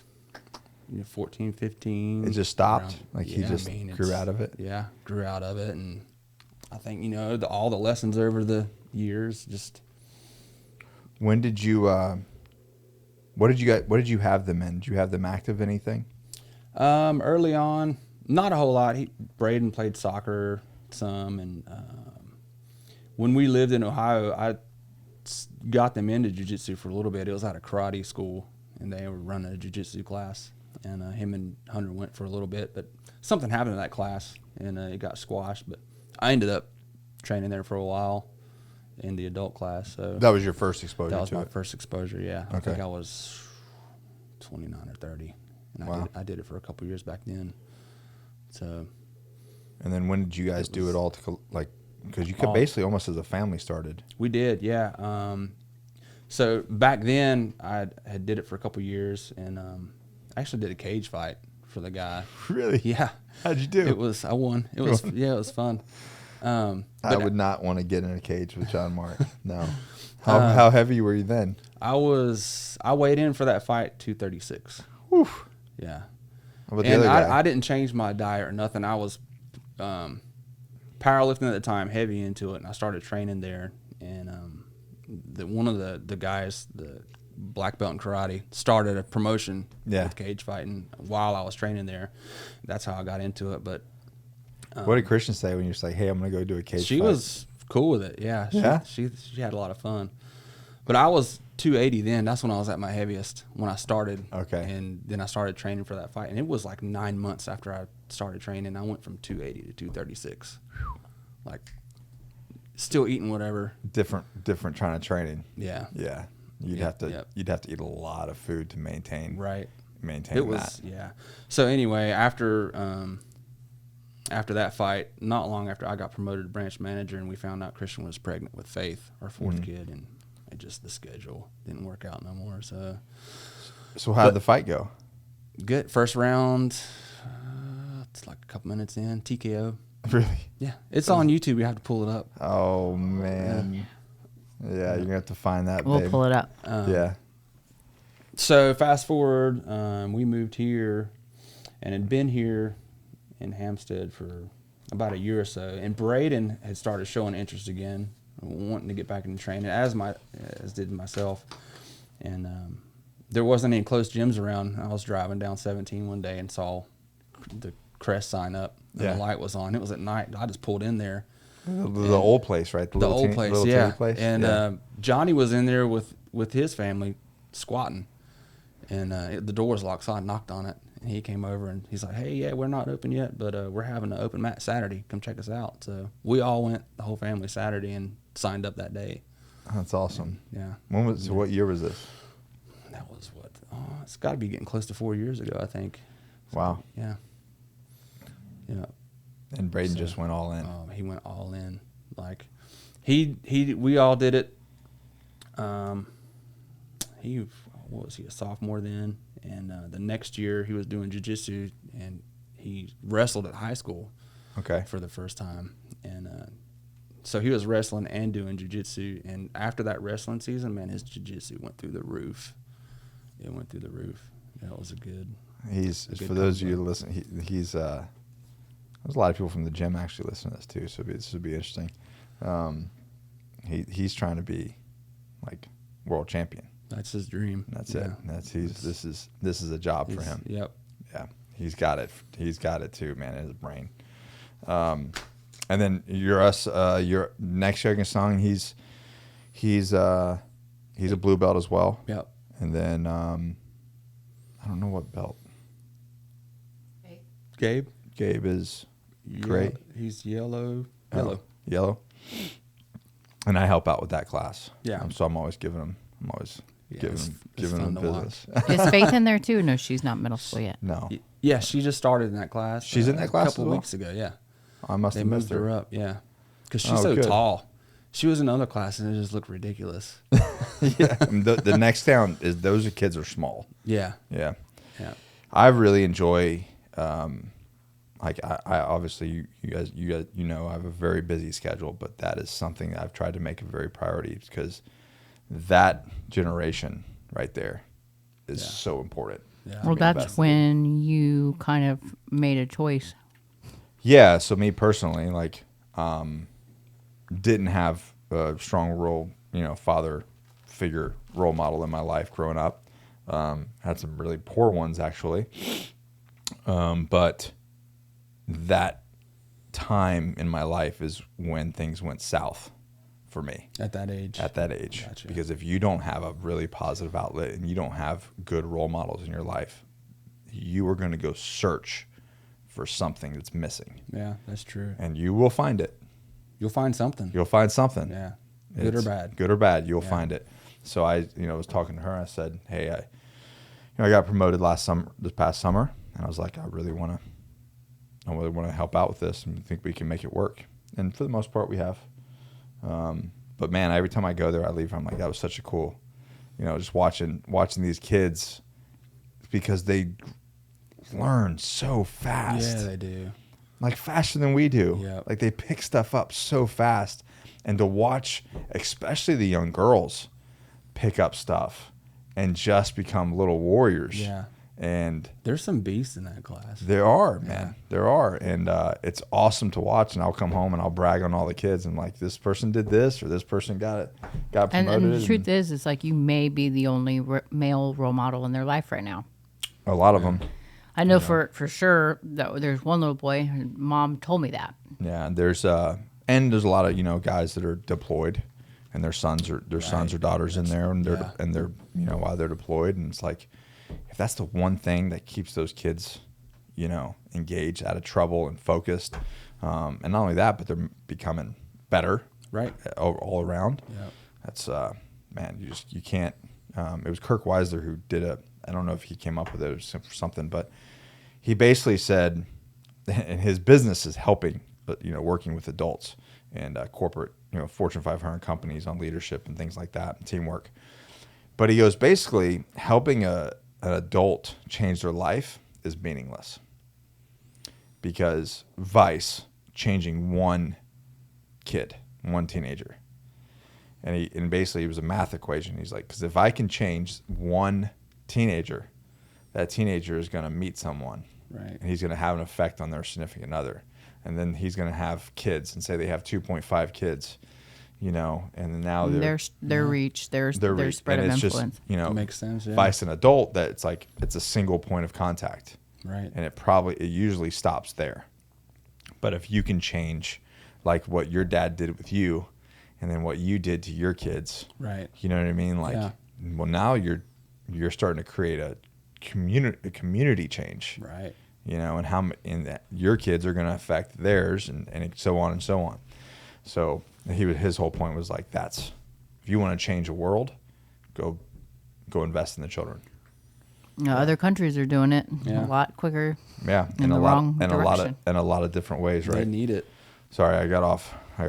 14, 15. It just stopped? He just grew out of it? Yeah, grew out of it. And I think, all the lessons over the years just... When did you, what did you have them in? Did you have them active anything? Early on, not a whole lot. Braden played soccer some. And when we lived in Ohio, I got them into jiu-jitsu for a little bit. It was at a karate school, and they were running a jiu-jitsu class, and him and Hunter went for a little bit, but something happened in that class, and it got squashed. But I ended up training there for a while in the adult class. So that was your first exposure to it? That was my first exposure, yeah. Okay. I think I was 29 or 30, and wow. I did it for a couple years back then. So. And then when did you guys do it all to, because you could basically almost as a family started. We did, yeah. So back then, I had did it for a couple years, and I actually did a cage fight for the guy. Really? Yeah. How'd you do? I won. It was it was fun. I would not want to get in a cage with John Mark. No. How heavy were you then? I weighed in for that fight 236. Whew. Yeah. How about the And other guy? I didn't change my diet or nothing. I was powerlifting at the time, heavy into it, and I started training there. And one of the guys, the black belt in karate, started a promotion with cage fighting while I was training there. That's how I got into it. But what did Christian say when you were like, "Hey, I'm gonna go do a cage fight"? She was cool with it. Yeah. Yeah? She had a lot of fun. But I was 280 then. That's when I was at my heaviest when I started. Okay. And then I started training for that fight. And it was like 9 months after I started training. I went from 280 to 236. Like, still eating whatever. Different kind of training. Yeah. Yeah. You'd have to eat a lot of food to maintain. Right. Maintain It was, yeah. So anyway, after that fight, not long after, I got promoted to branch manager, and we found out Christian was pregnant with Faith, our fourth kid, and the schedule didn't work out no more. So how did the fight go? Good. First round, it's like a couple minutes in, TKO. Really? Yeah. It's on YouTube. You have to pull it up. Oh, man. Yeah, you're going to have to find that, We'll babe. pull it up. Yeah. So fast forward, we moved here and had been here in Hampstead for about a year or so. And Braden had started showing interest again, wanting to get back into training, as did myself. And there wasn't any close gyms around. I was driving down 17 one day and saw the Crest sign up, and the light was on. It was at night. I just pulled in there. The old place, right? The old place, little yeah. teeny place? And Johnny was in there with his family squatting, and the door was locked, so I knocked on it. And he came over, and he's like, "Hey, yeah, we're not open yet, but we're having an open mat Saturday. Come check us out." So we all went, the whole family, Saturday, and signed up that day. That's awesome. And, yeah. So what year was this? That was what? Oh, it's got to be getting close to 4 years ago, I think. Wow. Yeah. Yeah. And Braden just went all in. He went all in. Like, we all did it. What was he, a sophomore then? And the next year he was doing jiu-jitsu, and he wrestled at high school. Okay. For the first time. And so he was wrestling and doing jiu-jitsu. And after that wrestling season, man, his jiu-jitsu went through the roof. It went through the roof. That was a good. For those of you who listen, he's there's a lot of people from the gym actually listen to this too, so this would be interesting. He's trying to be like world champion. That's his dream. That's it. This is a job for him. Yep. Yeah, he's got it. He's got it too, man, in his brain. And then your next yoga song, he's a blue belt as well. Yep. And then I don't know what belt. Gabe is gray. He's yellow. Yellow. And I help out with that class. Yeah. So I'm always giving them. Giving them business. Is Faith in there too? No, she's not middle school yet. No. Yeah, she just started in that class. She's in that class a couple as well? weeks ago. Yeah. I must They have moved missed her up. Yeah, because she's so good. tall. She was in another class and it just looked ridiculous. Yeah. The next town is those kids are small. Yeah. Yeah. Yeah. I really enjoy. Like I obviously you guys I have a very busy schedule, but that is something that I've tried to make a very priority because that generation right there is so important. Yeah. Well, that's when you kind of made a choice. Yeah. So me personally, like, didn't have a strong role, father figure role model in my life growing up. Had some really poor ones actually. But that time in my life is when things went south for me. At that age. Gotcha. Because if you don't have a really positive outlet and you don't have good role models in your life, you are going to go search for something that's missing. Yeah, that's true. And you will find it. You'll find something. Yeah. Good or bad. Good or bad, you'll find it. So I, was talking to her. I said, "Hey, I got promoted this past summer, and I was like, I really want to help out with this, and think we can make it work." And for the most part, we have. But man, every time I go there, I leave. I'm like, that was such a cool, just watching these kids because they learn so fast. Yeah, they do. like faster than we do. Yep. Like they pick stuff up so fast, and to watch, especially the young girls, pick up stuff and just become little warriors. Yeah. And there's some beasts in that class. there are, man. There are. And it's awesome to watch. And I'll come home and I'll brag on all the kids. And like, this person did this, or this person got promoted. And the truth is, it's like you may be the only male role model in their life right now. A lot of them. I know for sure that there's one little boy. Her mom told me that. Yeah. And there's a lot of, guys that are deployed, and their sons or daughters in there, and they're while they're deployed. And it's like, if that's the one thing that keeps those kids, engaged, out of trouble, and focused, and not only that, but they're becoming better, right, all around. Yeah, that's man, you can't. It was Kirk Weisler who did I don't know if he came up with it or something, but he basically said, and his business is helping, working with adults and corporate, Fortune 500 companies on leadership and things like that, and teamwork. But he goes, basically, helping an adult change their life is meaningless, because Vice changing one kid, one teenager, and basically it was a math equation. He's like, because if I can change one teenager, that teenager is going to meet someone, right, and he's going to have an effect on their significant other, and then he's going to have kids, and say they have 2.5 kids. And then now their reach, their spread of influence. That makes sense. Yeah. Vice an adult, that it's a single point of contact, right? And it usually stops there. But if you can change, like what your dad did with you, and then what you did to your kids, right? You know what I mean? Like, well, now you're starting to create a community change, right? And your kids are going to affect theirs, and so on and so on. So his whole point was like, if you want to change the world, go invest in the children. Other countries are doing it a lot quicker. Yeah, in the wrong direction. In a lot of different ways, right? They need it. Sorry, I got off. It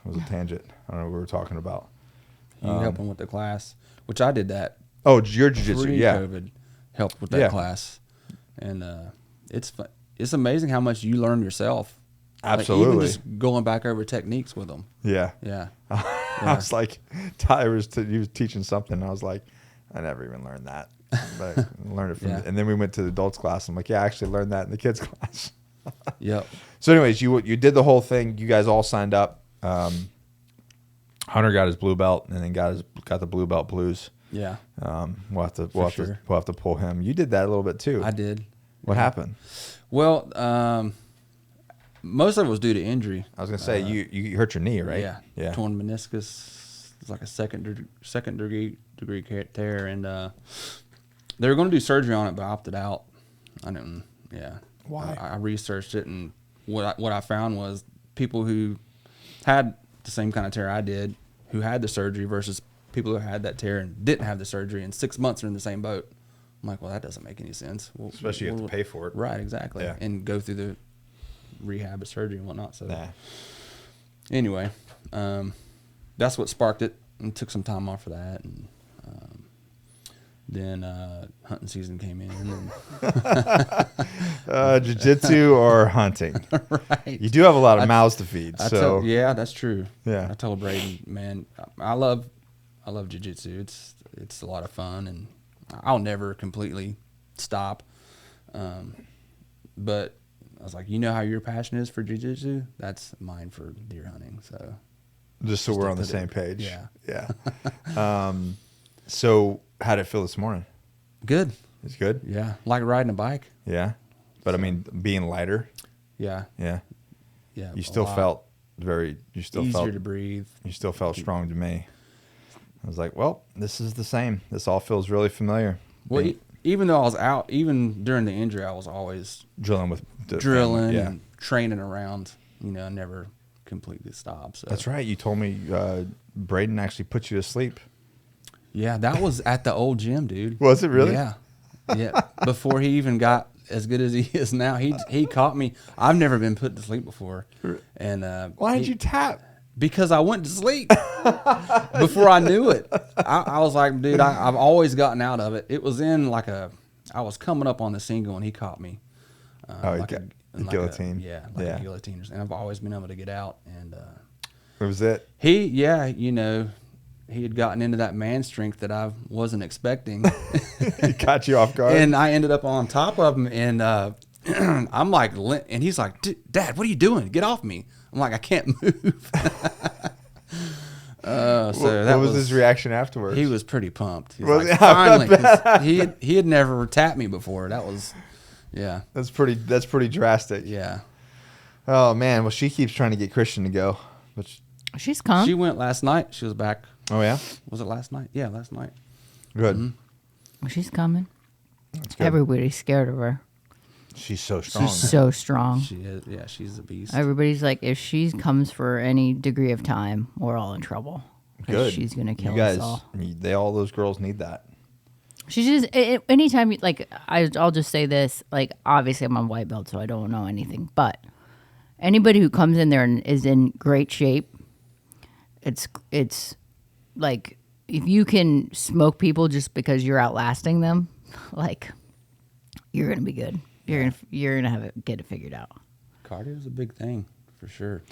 was a tangent. I don't know what we were talking about. You helping with the class, which I did that. Oh, your jiu-jitsu, yeah. Pre-COVID, helped with that class, and it's fun. It's amazing how much you learn yourself. Absolutely. Like even just going back over techniques with them. Yeah. Yeah. I was like, Tyler he was teaching something, and I was like, I never even learned that. But I learned it from and then we went to the adults class. I'm like, I actually learned that in the kids class. Yep. So anyways, you did the whole thing. You guys all signed up. Hunter got his blue belt, and then got the blue belt blues. Yeah. We'll have to pull him. You did that a little bit too. I did. What happened? Well, most of it was due to injury. I was gonna say you hurt your knee, right? Yeah. Yeah. Torn meniscus. It's like a second degree tear, and they were going to do surgery on it, but I opted out. I didn't. Yeah. Why? I researched it, and what I found was people who had the same kind of tear I did, who had the surgery, versus people who had that tear and didn't have the surgery, and 6 months are in the same boat. I'm like, well, that doesn't make any sense. Especially you have to pay for it. Right, exactly. Yeah. And go through the rehab of surgery and whatnot. So anyway, that's what sparked it, and took some time off for that. And then hunting season came in. And jiu-jitsu or hunting. Right. You do have a lot of mouths to feed. Yeah, that's true. Yeah. I told Braden, man, I love jiu-jitsu. It's a lot of fun, and I'll never completely stop. But I was like, how your passion is for jiu-jitsu? That's mine for deer hunting. So just so we're on the same page. Yeah. Yeah. So how did it feel this morning? Good. It's good? Yeah. Like riding a bike. Yeah. But I mean, being lighter. Yeah. Yeah. Yeah. You still felt easier to breathe. You still felt strong to me. I was like, well, this is the same. This all feels really familiar. Well, even though I was out, even during the injury, I was always drilling and training around, never completely stopped. So. That's right. You told me Braden actually put you to sleep. Yeah, that was at the old gym, dude. Was it really? Yeah. Yeah. Before he even got as good as he is now, he caught me. I've never been put to sleep before. And why did you tap? Because I went to sleep before I knew it. I was like, dude, I've always gotten out of it. It was in I was coming up on the single, and he caught me. And guillotine. A guillotine. And I've always been able to get out. And What was it? he had gotten into that man strength that I wasn't expecting. He caught you off guard. And I ended up on top of him, and I'm like, and he's like, Dad, what are you doing? Get off me. I'm like, I can't move. What was his reaction afterwards? He was pretty pumped. He's Was like, he? finally, 'cause he had never tapped me before. That was, yeah. That's pretty drastic. Yeah. Oh man, well she keeps trying to get Christian to go, but She's come. She went last night. She was back. oh yeah, Was it last night? Yeah, last night. good. Mm-hmm. She's coming. That's good. Everybody's scared of her. She's so strong. She's so strong. She is. Yeah, she's a beast. Everybody's like, if she comes for any degree of time, we're all in trouble. 'Cause Good. She's gonna kill you guys, us all. all those girls need that. She's just anytime I'll just say this, like obviously I'm on white belt, so I don't know anything, but anybody who comes in there and is in great shape, it's like if you can smoke people just because you're outlasting them, like you're gonna be good. You're gonna get it figured out. Cardio is a big thing for sure.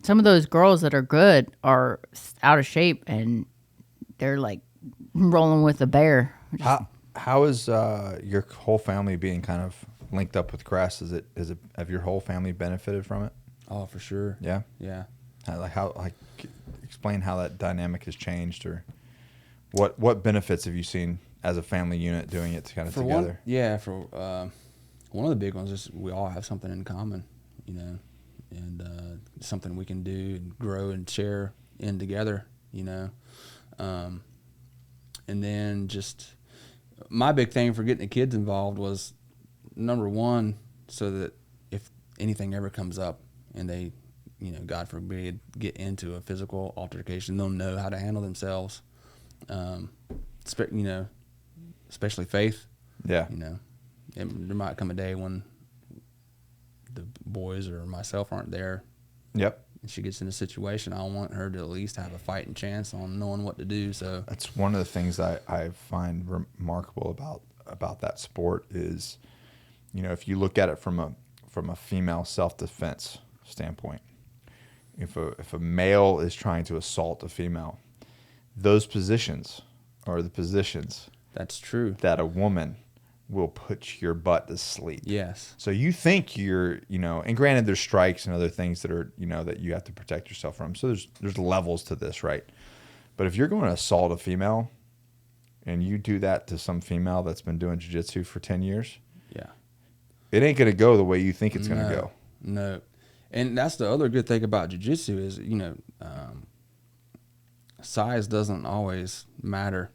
Some of those girls that are good are out of shape and they're like rolling with a bear. How is your whole family being kind of linked up with Crest? Have your whole family benefited from it? Oh, for sure. Yeah. Yeah. Explain how that dynamic has changed, or what benefits have you seen as a family unit doing it together? One of the big ones is we all have something in common, and something we can do and grow and share in together, and then just my big thing for getting the kids involved was, number one, so that if anything ever comes up and they, God forbid, get into a physical altercation, they'll know how to handle themselves. Especially Faith. Yeah. There might come a day when the boys or myself aren't there. Yep. And she gets in a situation, I want her to at least have a fighting chance on knowing what to do. So that's one of the things I find remarkable about that sport is, if you look at it from a female self-defense standpoint, if a male is trying to assault a female, those positions are the positions that's true that a woman will put your butt to sleep. Yes. So you think you're, and granted there's strikes and other things that are, that you have to protect yourself from. So there's levels to this, right? But if you're going to assault a female and you do that to some female that's been doing jiu-jitsu for 10 years, yeah, it ain't going to go the way you think it's going to go. No. And that's the other good thing about jiu-jitsu is, size doesn't always matter.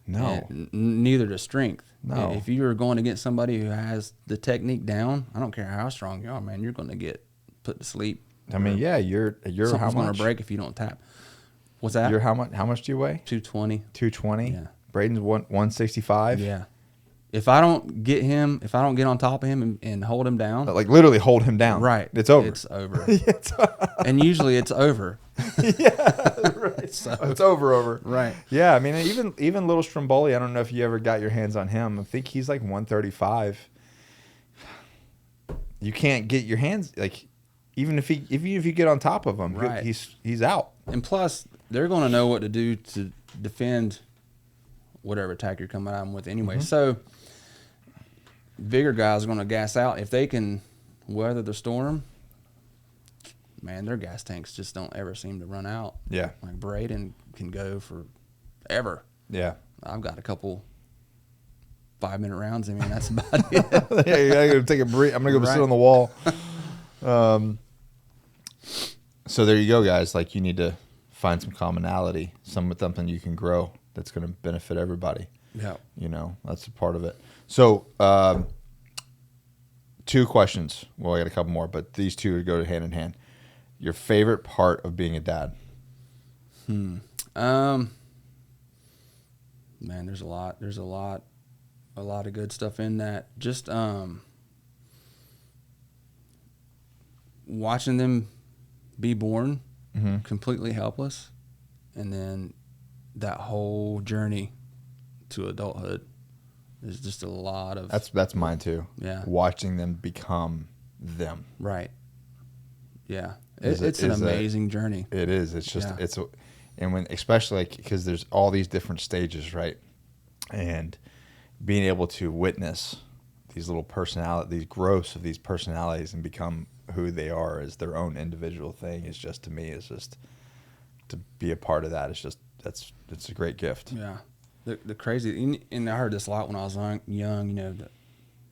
No. Neither does strength. No. If you're going against somebody who has the technique down, I don't care how strong you are, man, you're going to get put to sleep. I mean, yeah, you're something's how much? going to break if you don't tap. What's that? You're how much do you weigh? 220. 220? Yeah. Braden's 165? Yeah. If I don't get on top of him and hold him down. Like literally hold him down. Right. It's over. It's over. And usually it's over. Yeah. Right. So, it's over. Right. Yeah. I mean, even little Stromboli, I don't know if you ever got your hands on him. I think he's like 135. You can't get your hands, like, even if you get on top of him, right. he's out. And plus, they're going to know what to do to defend whatever attack you're coming at them with anyway. Mm-hmm. So bigger guys are going to gas out. If they can weather the storm, man, their gas tanks just don't ever seem to run out. Yeah. Like Braden can go for ever. Yeah. I've got a couple 5-minute rounds. I mean, that's about it. Yeah, you gotta go take a break. I'm gonna go sit on the wall. So there you go, guys. Like, you need to find some commonality, something you can grow that's going to benefit everybody. Yeah. That's a part of it. So 2 questions. Well, I got a couple more, but these two go hand in hand. Your favorite part of being a dad? Man, there's a lot. There's a lot of good stuff in that. Just watching them be born completely helpless, and then that whole journey to adulthood There's just a lot of That's mine too. Yeah. Watching them become them. right. Yeah, Is an a- amazing journey. It is. It's just Yeah. and when especially because there's all these different stages, right? And being able to witness these little these growths of these personalities and become who they are as their own individual thing is just, to me, is just to be a part of that. It's just it's a great gift. Yeah, the crazy, and I heard this a lot when I was young. You know, that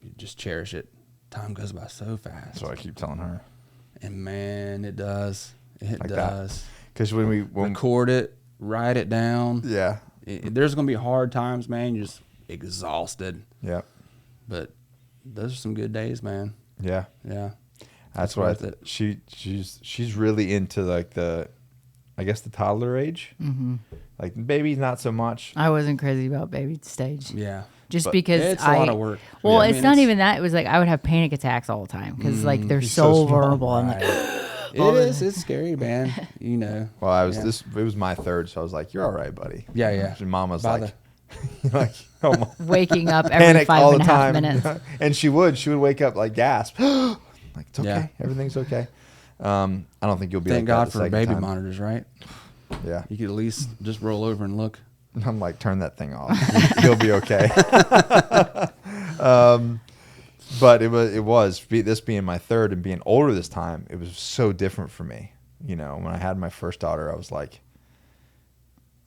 you just cherish it. Time goes by so fast. So I keep telling her. And man, it does. It Like does. Because when record it, write it down. yeah, There's gonna be hard times, man. You're just exhausted. yeah, But those are some good days, man. yeah. Yeah. That's It's what worth it. she's really into like the toddler age. Mm-hmm. Like babies, not so much. I wasn't crazy about baby stage. Yeah. Just But because it's a lot of work. Well, Yeah, I it's mean, not even that. It was like I would have panic attacks all the time because like they're He's so so small. vulnerable. I'm like, all the- It's scary, man. You know. Well, Yeah. it was my third, so I was like, "You're all right, buddy." Yeah, yeah. And Mom was By like, like, oh my. waking up every Panic all the 5.5 time. minutes. And she would wake up like gasp. Like, it's okay. Yeah. Everything's okay. I don't think you'll be Thank like God that the for second baby time. monitors, right? Yeah. You could at least just roll over and look. I'm like, turn that thing off. You'll be okay. But this being my third and being older this time, it was so different for me. You know, when I had my first daughter, I was like,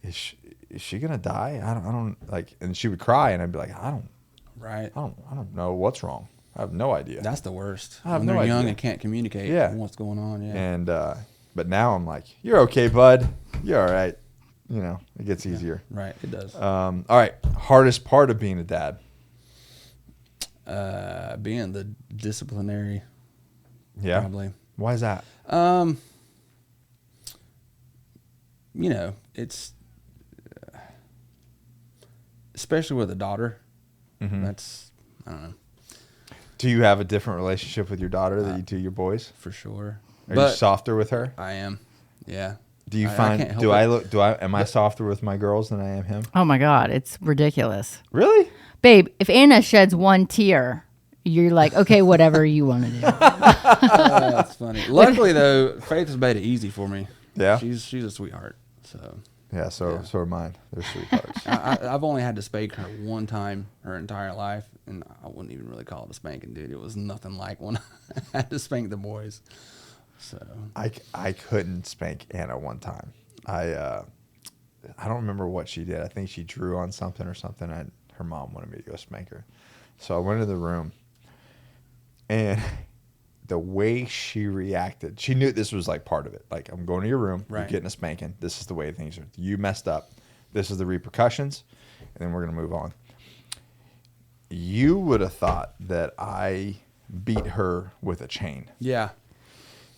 is she gonna die? I don't like, and she would cry, and I'd be like, I don't know what's wrong. I have no idea. That's the worst. I have when no they're young idea. and can't communicate what's going on. Yeah. And but now I'm like, you're okay, bud. You're all right. You know, it gets easier. Right. It does. All right. Hardest part of being a dad. Being the disciplinary. Yeah. Probably. Why is that? You know, it's especially with a daughter. Mm-hmm. That's, I don't know, Do you have a different relationship with your daughter than you do your boys? for sure. Are you softer with her? I am. Yeah. Do you I find can't help it. am I softer with my girls than I am him? Oh my God, it's ridiculous. Really? Babe, if Anna sheds one tear, you're like, okay, whatever you want to do. That's funny. Luckily though, Faith has made it easy for me. Yeah. She's a sweetheart. So Yeah, so are mine. They're sweethearts. I've only had to spank her one time her entire life, and I wouldn't even really call it a spanking, dude. It was nothing like when I had to spank the boys. So I couldn't spank Anna one time. I don't remember what she did. I think she drew on something or something. Her mom wanted me to go spank her. So I went into the room, and the way she reacted, she knew this was like part of it. Like, I'm going to your room, Right. you're getting a spanking. This is the way things are. You messed up. This is the repercussions, and then we're going to move on. You would have thought that I beat her with a chain. yeah,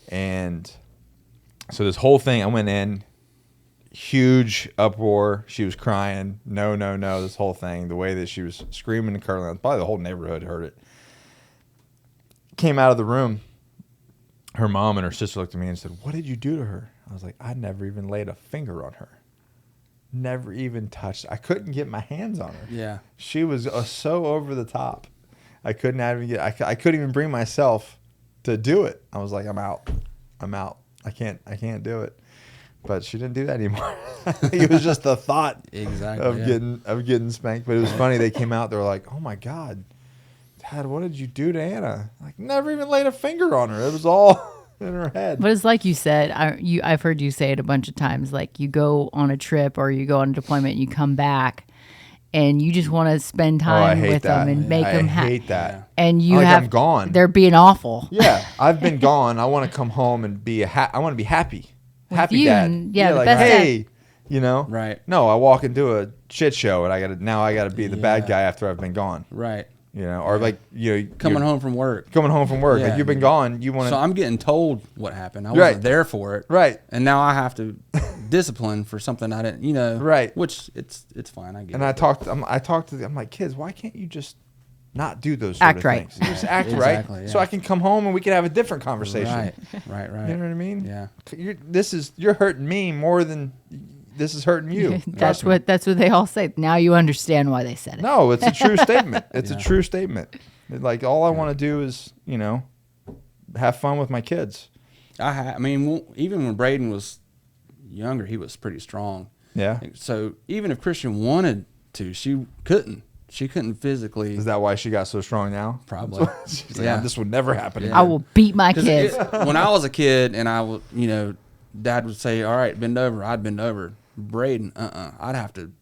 And so this whole thing, I went in, huge uproar. She was crying. No, this whole thing. The way that she was screaming and curling, probably the whole neighborhood heard it. Came out of the room. Her mom and her sister looked at me and said, "What did you do to her?" I was like, "I never even laid a finger on her. Never even touched. I couldn't get my hands on her. yeah. She was so over the top. I couldn't even get. I couldn't even bring myself to do it. I was like, I'm out. I can't do it. But she didn't do that anymore. It was just the thought Exactly, of getting spanked. But it was funny. They came out. They were like, "Oh my God, Dad, what did you do to Anna?" Like, never even laid a finger on her. It was all in her head. But it's like you said, I've heard you say it a bunch of times, like you go on a trip or you go on a deployment and you come back and you just want to spend time with them and make them I happy. hate that. And you Like, have, I'm gone. they're being awful. Yeah, I've been gone. I want to come home and be I want to be happy. With Happy you dad. and- yeah, the like, best dad. hey, you know? Right. No, I walk into a shit show and I gotta be the bad Yeah. guy after I've been gone. Right. You know, or like Coming you're home from work. coming home from work. Yeah. Like, you've been gone. You want So to I'm getting told what happened. I wasn't Right. there for it. right. And now I have to discipline for something I didn't, Right. Which it's fine. I get And it. I talked to them. I'm like, kids, why can't you just not do those sort Act of right. things? Just act Exactly, right, yeah. so I can come home and we can have a different conversation. Right. You know what I mean? Yeah. You're hurting me more than this is hurting you. That's what they all say. Now you understand why they said it. No, it's a true statement. It's a true statement. Like, all I want to do is, have fun with my kids. I mean, even when Braden was younger, he was pretty strong. Yeah. So even if Christian wanted to, she couldn't. She couldn't physically. Is that why she got so strong now? Probably. She's like, this would never happen. Yeah. I will beat my kids. When I was a kid and I would, Dad would say, all right, bend over. I'd bend over. Braden, I'd have to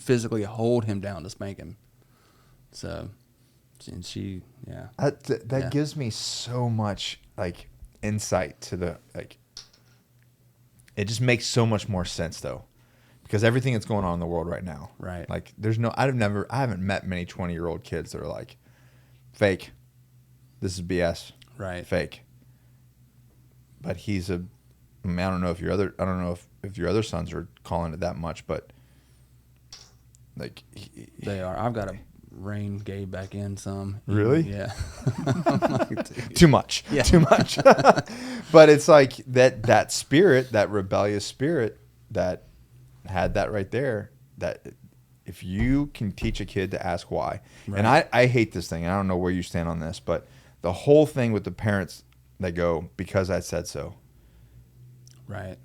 physically hold him down to spank him. So, and she, yeah. That gives me so much, like, insight to the, like, it just makes so much more sense, though. Because everything that's going on in the world right now. Right. Like, I haven't met many 20-year-old kids that are like, fake. This is BS. Right. Fake. But I don't know if your other sons are calling it that much, but like they are. I've got to rein Gabe back in some. Really? Yeah. Too much. Yeah. Too much. But it's like that spirit, that rebellious spirit that had that right there, that if you can teach a kid to ask why. Right. And I hate this thing. I don't know where you stand on this, but the whole thing with the parents that go, because I said so. Right.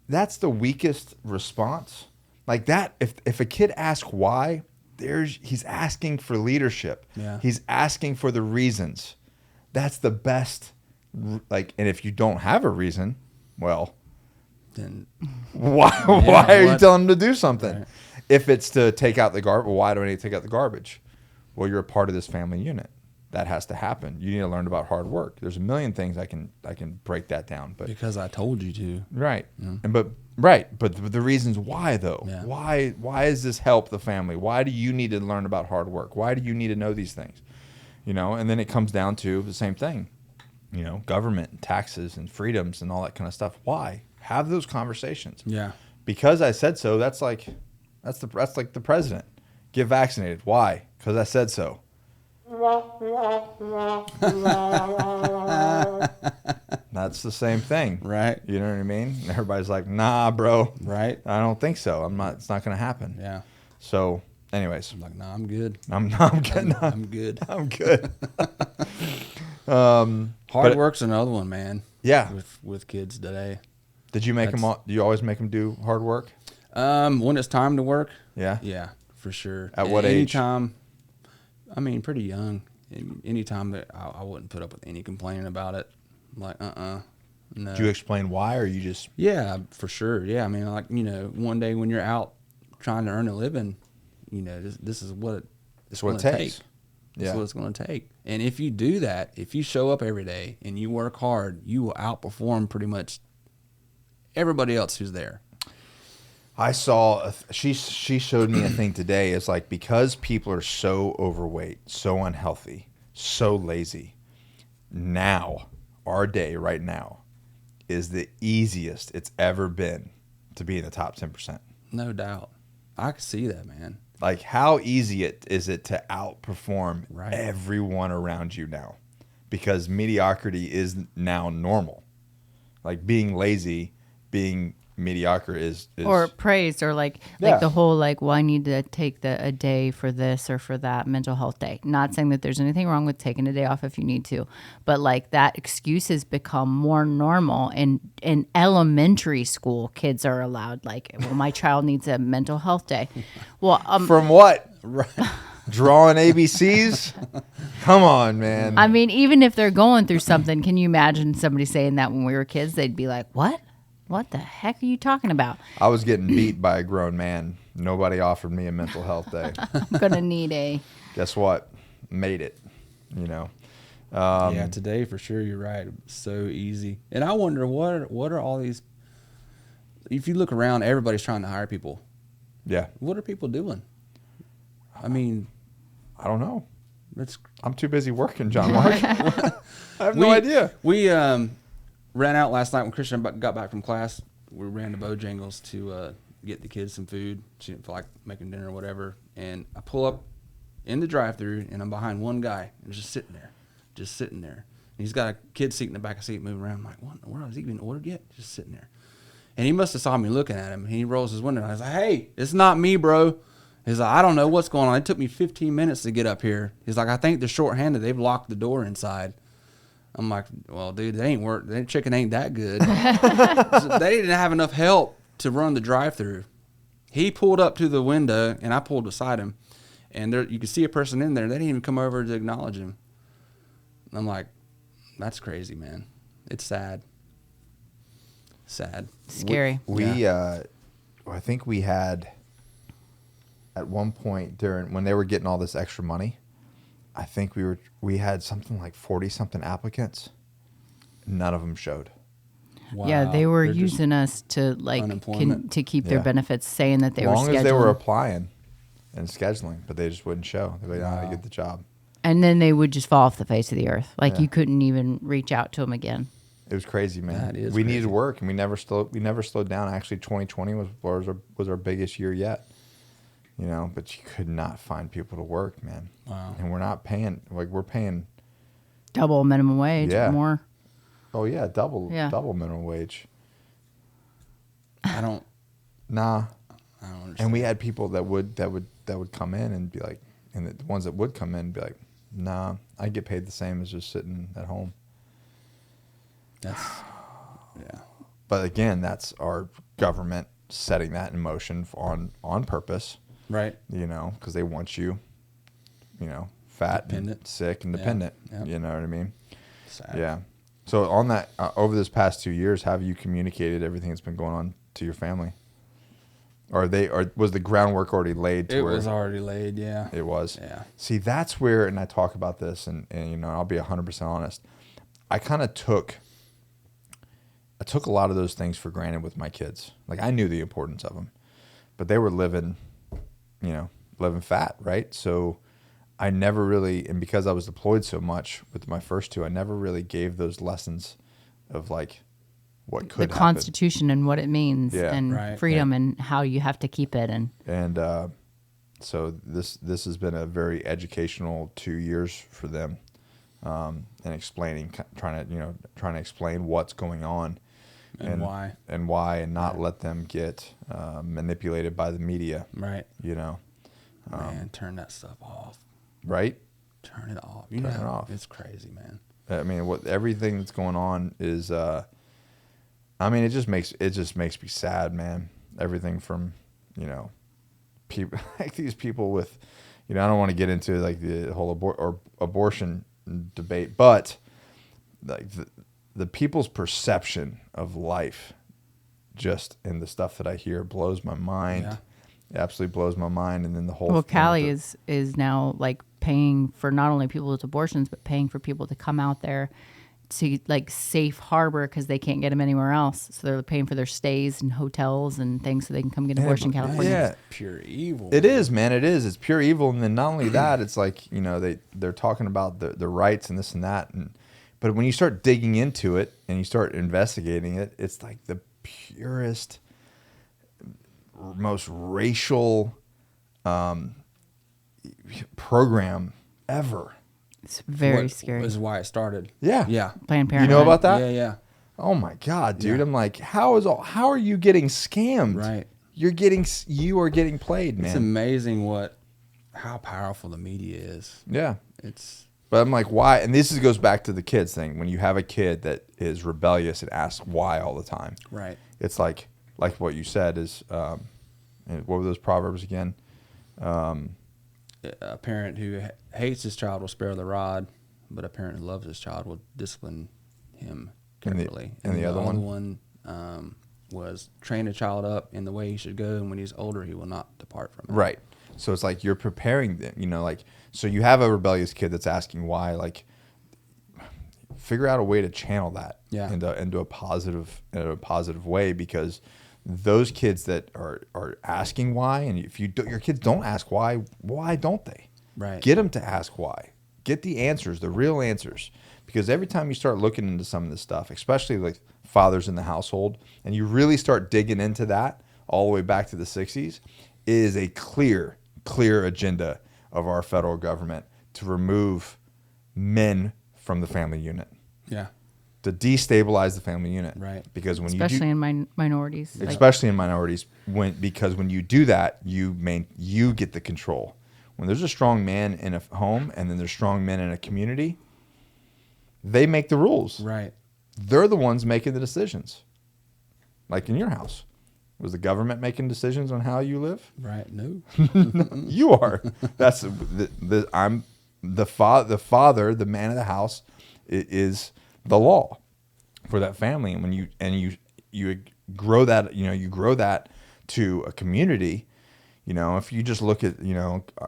That's the weakest response. Like that, if a kid asks why, he's asking for leadership. Yeah. He's asking for the reasons. That's the best. Like, and if you don't have a reason, well, then why are you telling him to do something? Right. If it's to take out the garbage, well, why do I need to take out the garbage? Well, you're a part of this family unit. That has to happen. You need to learn about hard work. There's a million things I can break that down. But because I told you to. Right. Yeah. But the reasons why, though. Yeah. Why does this help the family? Why do you need to learn about hard work? Why do you need to know these things? And then it comes down to the same thing. Government and taxes and freedoms and all that kind of stuff. Why? Have those conversations. Yeah. Because I said so. That's like the president. Get vaccinated. Why? Because I said so. That's the same thing. Right. You know what I mean? Everybody's like, nah, bro. Right. I don't think so. It's not going to happen. Yeah. So, anyways. I'm like, nah, I'm good. I'm good. I'm good. Hard work's another one, man. Yeah. With kids today. Did you make them? Do you always make them do hard work? When it's time to work. Yeah. Yeah, for sure. At what age? Anytime. I mean, pretty young. Anytime that I wouldn't put up with any complaining about it. I'm like, no. Did you explain why, or you just? Yeah, for sure. Yeah, I mean, like, one day when you're out trying to earn a living, this is what it's what it takes. That's what it's going to take. And if you do that, if you show up every day and you work hard, you will outperform pretty much everybody else who's there. I saw she showed me a thing today. It's like, because people are so overweight, so unhealthy, so lazy. Now, our day right now is the easiest it's ever been to be in the top 10%. No doubt. I can see that, man. Like, how easy is it to outperform everyone around you now? Because mediocrity is now normal. Like, being lazy, being mediocre is or praised, or like the whole well, I need to take a day for this or for that mental health day. Not saying that there's anything wrong with taking a day off if you need to, but like that excuse has become more normal. And in elementary school, kids are allowed well, my child needs a mental health day. Well, from what? Drawing ABCs? Come on, man. I mean, even if they're going through something, can you imagine somebody saying that when we were kids? They'd be like, what? What the heck are you talking about? I was getting beat by a grown man. Nobody offered me a mental health day. I'm going to need a... Guess what? Made it, Yeah, today for sure, you're right. So easy. And I wonder, what are all these... If you look around, everybody's trying to hire people. Yeah. What are people doing? I mean... I don't know. I'm too busy working, John Mark. I have no idea. We... ran out last night when Christian got back from class. We ran to Bojangles to get the kids some food. She didn't feel like making dinner or whatever. And I pull up in the drive-thru, and I'm behind one guy, and just sitting there. And he's got a kid seat in the back of the seat moving around. I'm like, what? Where has he been ordered yet? Just sitting there. And he must have saw me looking at him. And he rolls his window. I was like, hey, it's not me, bro. He's like, I don't know what's going on. It took me 15 minutes to get up here. He's like, I think they're shorthanded. They've locked the door inside. I'm like, well, dude, they ain't work. That chicken ain't that good. So they didn't have enough help to run the drive-through. He pulled up to the window, and I pulled beside him. And there, you could see a person in there. They didn't even come over to acknowledge him. I'm like, that's crazy, man. It's sad. Sad. Scary. I think we had at one point when they were getting all this extra money, I think we had something like 40 something applicants. None of them showed. Wow. Yeah, they were They're just using us to to keep their benefits, saying that they were As long scheduling. as they were applying and scheduling, but they just wouldn't show. They didn't know how to get the job. And then they would just fall off the face of the earth. Like you couldn't even reach out to them again. It was crazy, man. That is we crazy. needed work, and we never slowed down. Actually, 2020 was our biggest year yet. You know, but you could not find people to work, man. Wow. And we're not paying we're paying Double minimum wage or more. Oh yeah, double minimum wage. I don't understand. And we had people that would come in and be like, and the ones that would come in and be like, nah, I get paid the same as just sitting at home. That's, yeah. But again, that's our government setting that in motion on purpose. Right. You know, because they want you, fat, and sick, and dependent. Yeah. You know what I mean? Sad. Yeah. So on that, over this past 2 years, have you communicated everything that's been going on to your family? Or was the groundwork already laid? It was already laid. Yeah. It was. Yeah. See, that's where, and I talk about this, and I'll be 100% honest. I kind of took a lot of those things for granted with my kids. Like I knew the importance of them, but they were living fat, right? So I never really, and because I was deployed so much with my first two, I never really gave those lessons of like what could the happen. Constitution and what it means, and freedom and how you have to keep it, and so this has been a very educational 2 years for them, and explaining, trying to explain what's going on. And why. And not let them get manipulated by the media. Right. Man, turn that stuff off. Right? Turn it off. Turn it off. It's crazy, man. I mean, everything that's going on is, it just makes me sad, man. Everything from, people like these people with, I don't want to get into like the whole abortion debate, but like the people's perception of life, just in the stuff that I hear, blows my mind. Yeah. It absolutely blows my mind. And then the whole Cali is now like paying for not only people with abortions, but paying for people to come out there to like safe harbor because they can't get them anywhere else. So they're paying for their stays in hotels and things so they can come get an abortion in California. Yeah, it's pure evil. It is, man. It is. It's pure evil. And then not only that, it's like, they're talking about the rights and this and that. But when you start digging into it and you start investigating it, it's like the purest, most racial program ever. It's very scary. This is why it started. Yeah. Yeah. Planned Parenthood. You know about that? Yeah, yeah. Oh my God, dude. Yeah. I'm like, how are you getting scammed? Right. You are getting played, man. It's amazing how powerful the media is. Yeah. But I'm like, why? And this goes back to the kids thing. When you have a kid that is rebellious and asks why all the time. Right. It's like what you said is, what were those proverbs again? A parent who hates his child will spare the rod, but a parent who loves his child will discipline him carefully. And the other one was train a child up in the way he should go, and when he's older, he will not depart from it. Right. So it's like you're preparing them, so you have a rebellious kid that's asking why, like, figure out a way to channel that into a positive way, because those kids that are asking why, and if your kids don't ask why don't they? Right. Get them to ask why. Get the answers, the real answers, because every time you start looking into some of this stuff, especially like fathers in the household, and you really start digging into that all the way back to the 60s, it is a clear agenda of our federal government to remove men from the family unit. Yeah. to destabilize the family unit. Right. Because when especially you do, in minorities. especially in minorities, because when you do that, you get the control. When there's a strong man in a home and then there's strong men in a community, they make the rules. Right. They're the ones making the decisions. Like in your house. Was the government making decisions on how you live? Right. No. You are. That's I'm the father, the man of the house is the law for that family. And when you grow that, you grow that to a community. If you just look at,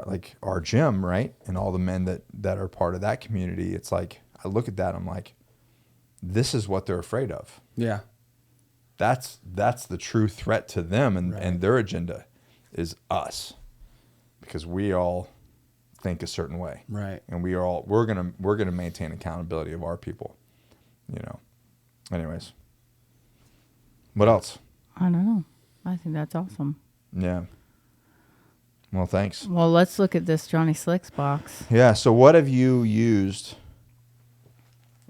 like our gym, right? And all the men that are part of that community, it's like, I look at that, I'm like, this is what they're afraid of. Yeah. That's the true threat to them and their agenda is us, because we all think a certain way. Right. And we're gonna maintain accountability of our people. Anyways. What else? I don't know. I think that's awesome. Yeah. Well, thanks. Well, let's look at this Johnny Slicks box. Yeah. So what have you used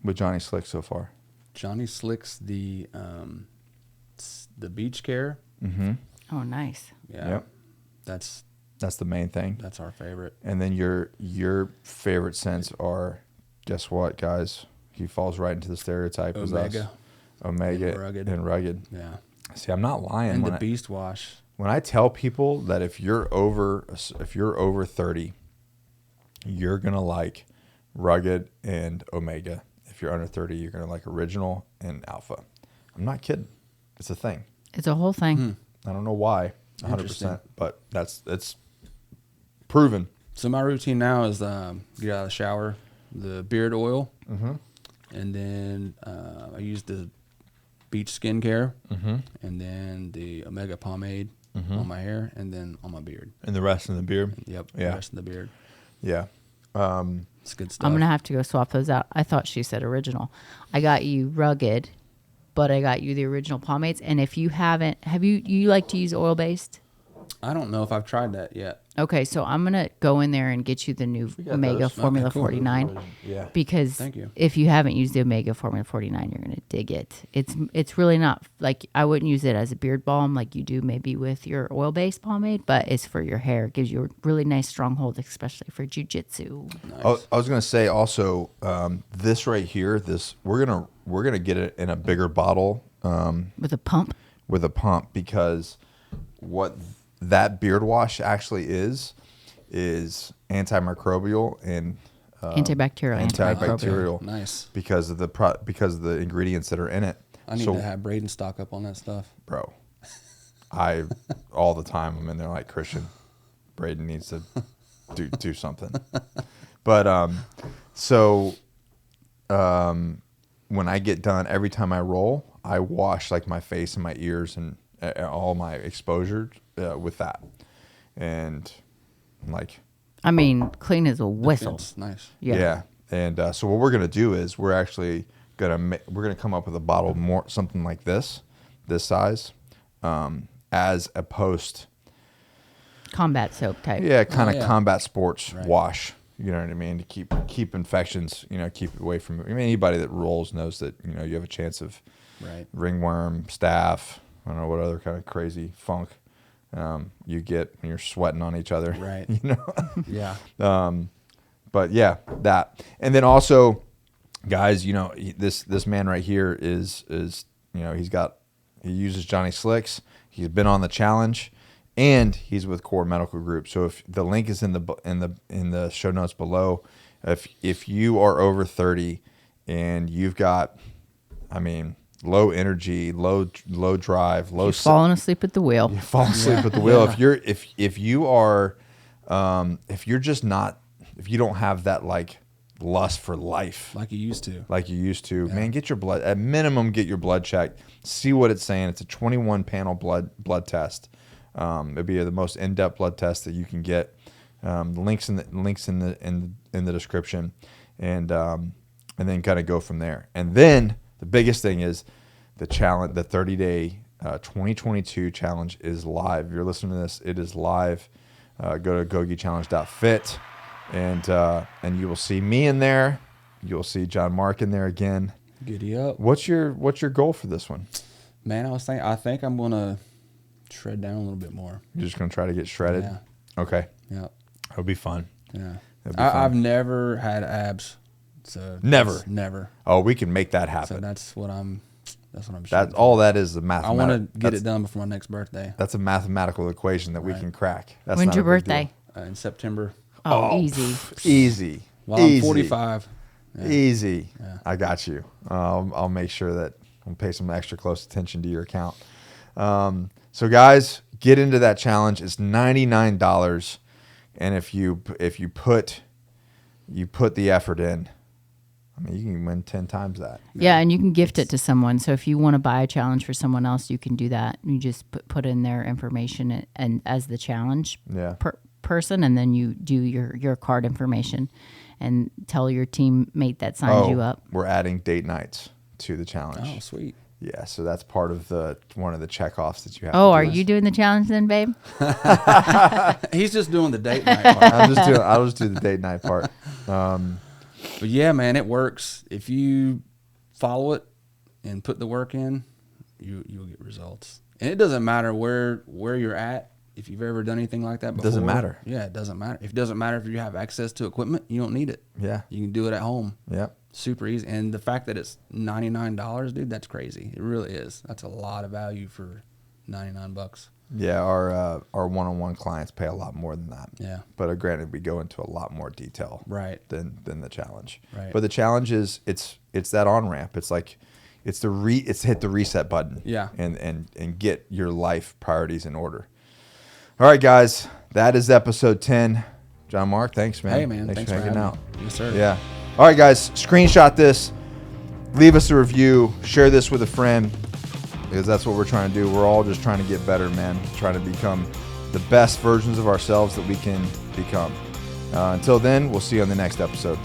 with Johnny Slicks so far? Johnny Slicks, the beach care. Mm-hmm. Oh, nice. Yeah. Yep. That's the main thing. That's our favorite. And then your favorite scents are, guess what, guys? He falls right into the stereotype as us. Omega and rugged. Yeah. See, I'm not lying. And the Beast Wash. When I tell people that if you're over 30, you're gonna like rugged and Omega. If you're under 30, you're gonna like original and alpha. I'm not kidding. It's a thing. It's a whole thing. I don't know why, 100%, but it's proven. So my routine now is get out of the shower, the beard oil, and then I use the beach skincare, and then the Omega pomade on my hair, and then on my beard. And the rest in the beard? Yep. Yeah. The rest in the beard. Yeah. It's good stuff. I'm going to have to go swap those out. I thought she said original. I got you rugged, but I got you the original pomades. And if you haven't, you like to use oil-based? I don't know if I've tried that yet. Okay, so I'm going to go in there and get you the new Omega those. Formula Okay, cool. 49. Yeah. Because Thank you. if you haven't used the Omega Formula 49, you're going to dig it. It's really not, like, I wouldn't use it as a beard balm like you do maybe with your oil-based pomade, but it's for your hair. It gives you a really nice stronghold, especially for jiu-jitsu. Nice. I was going to say also, this right here, we're going to get it in a bigger bottle. With a pump? With a pump, because what that beard wash actually is antimicrobial and antibacterial. Nice. because of the ingredients that are in it. I need to have Braden stock up on that stuff. Bro, I all the time I'm in there like, Christian, Braden needs to do something. But when I get done, every time I roll, I wash like my face and my ears and all my exposure with that, and like, I mean, clean as a whistle. It's nice. yeah. And so what we're gonna do is we're actually gonna come up with a bottle more something like this size, as a post Combat soap type. kind of combat sports wash. You know what I mean? To keep infections, keep it away from. I mean, anybody that rolls knows that you have a chance of ringworm, staph. I don't know what other kind of crazy funk you get when you're sweating on each other. Right. Yeah. But yeah, that. And then also, guys, this man right here is he uses Johnny Slicks. He's been on the challenge, and he's with Core Medical Group. So if the link is in the show notes below, if you are over 30 and you've got, low energy, low drive, You're falling asleep at the wheel. You fall asleep at the wheel. If you don't have that like lust for life Like you used to. man, get your blood, at minimum get your blood checked, see what it's saying. It's a 21 panel blood test. It'd be the most in-depth blood test that you can get. Links in the description, and then kind of go from there. And then the biggest thing is the challenge. The 30-day 2022 challenge is live. If you're listening to this, it is live. Go to agogechallenge.fit, and you will see me in there. You'll see John Mark in there again. Giddy up. What's your goal for this one? Man, I think I'm gonna shred down a little bit more. You're just gonna try to get shredded. Yeah. Okay. Yeah. It'll be fun. Yeah. It'll be fun. I've never had abs. So Never. Oh, we can make that happen. So that's what I'm shooting That's for. all that is the I want to get it done before my next birthday. That's a mathematical equation that we can crack. That's When's not your a big birthday? In September. Oh, easy. Easy. Well, Easy. I'm 45. Yeah. Easy. Yeah. I got you. I'll make sure that I'll pay some extra close attention to your account. So guys, get into that challenge. It's $99, and if you put the effort in, I mean, you can win 10 times that. Yeah, and you can gift it to someone. So if you want to buy a challenge for someone else, you can do that. You just put in their information and as the challenge person, and then you do your card information and tell your teammate that signs you up. We're adding date nights to the challenge. Oh, sweet. Yeah, so that's part of one of the checkoffs that you have. Oh, are you doing the challenge then, babe? He's just doing the date night part. I'll just do the date night part. But yeah, man, it works. If you follow it and put the work in, you'll get results. And it doesn't matter where you're at. If you've ever done anything like that before. It doesn't matter. Yeah, it doesn't matter. It doesn't matter if you have access to equipment, you don't need it. Yeah. You can do it at home. Yep. Super easy. And the fact that it's $99, dude, that's crazy. It really is. That's a lot of value for $99. Yeah, our one-on-one clients pay a lot more than that. Yeah. But granted, we go into a lot more detail than the challenge. Right. But the challenge is it's that on-ramp. It's like it's hit the reset button. Yeah. And get your life priorities in order. All right, guys, that is episode 10. John Mark, thanks, man. Hey, man. Thanks for hanging out. Yes, sir. Yeah. All right, guys, screenshot this. Leave us a review. Share this with a friend because that's what we're trying to do. We're all just trying to get better, man. Trying to become the best versions of ourselves that we can become. Until then, we'll see you on the next episode.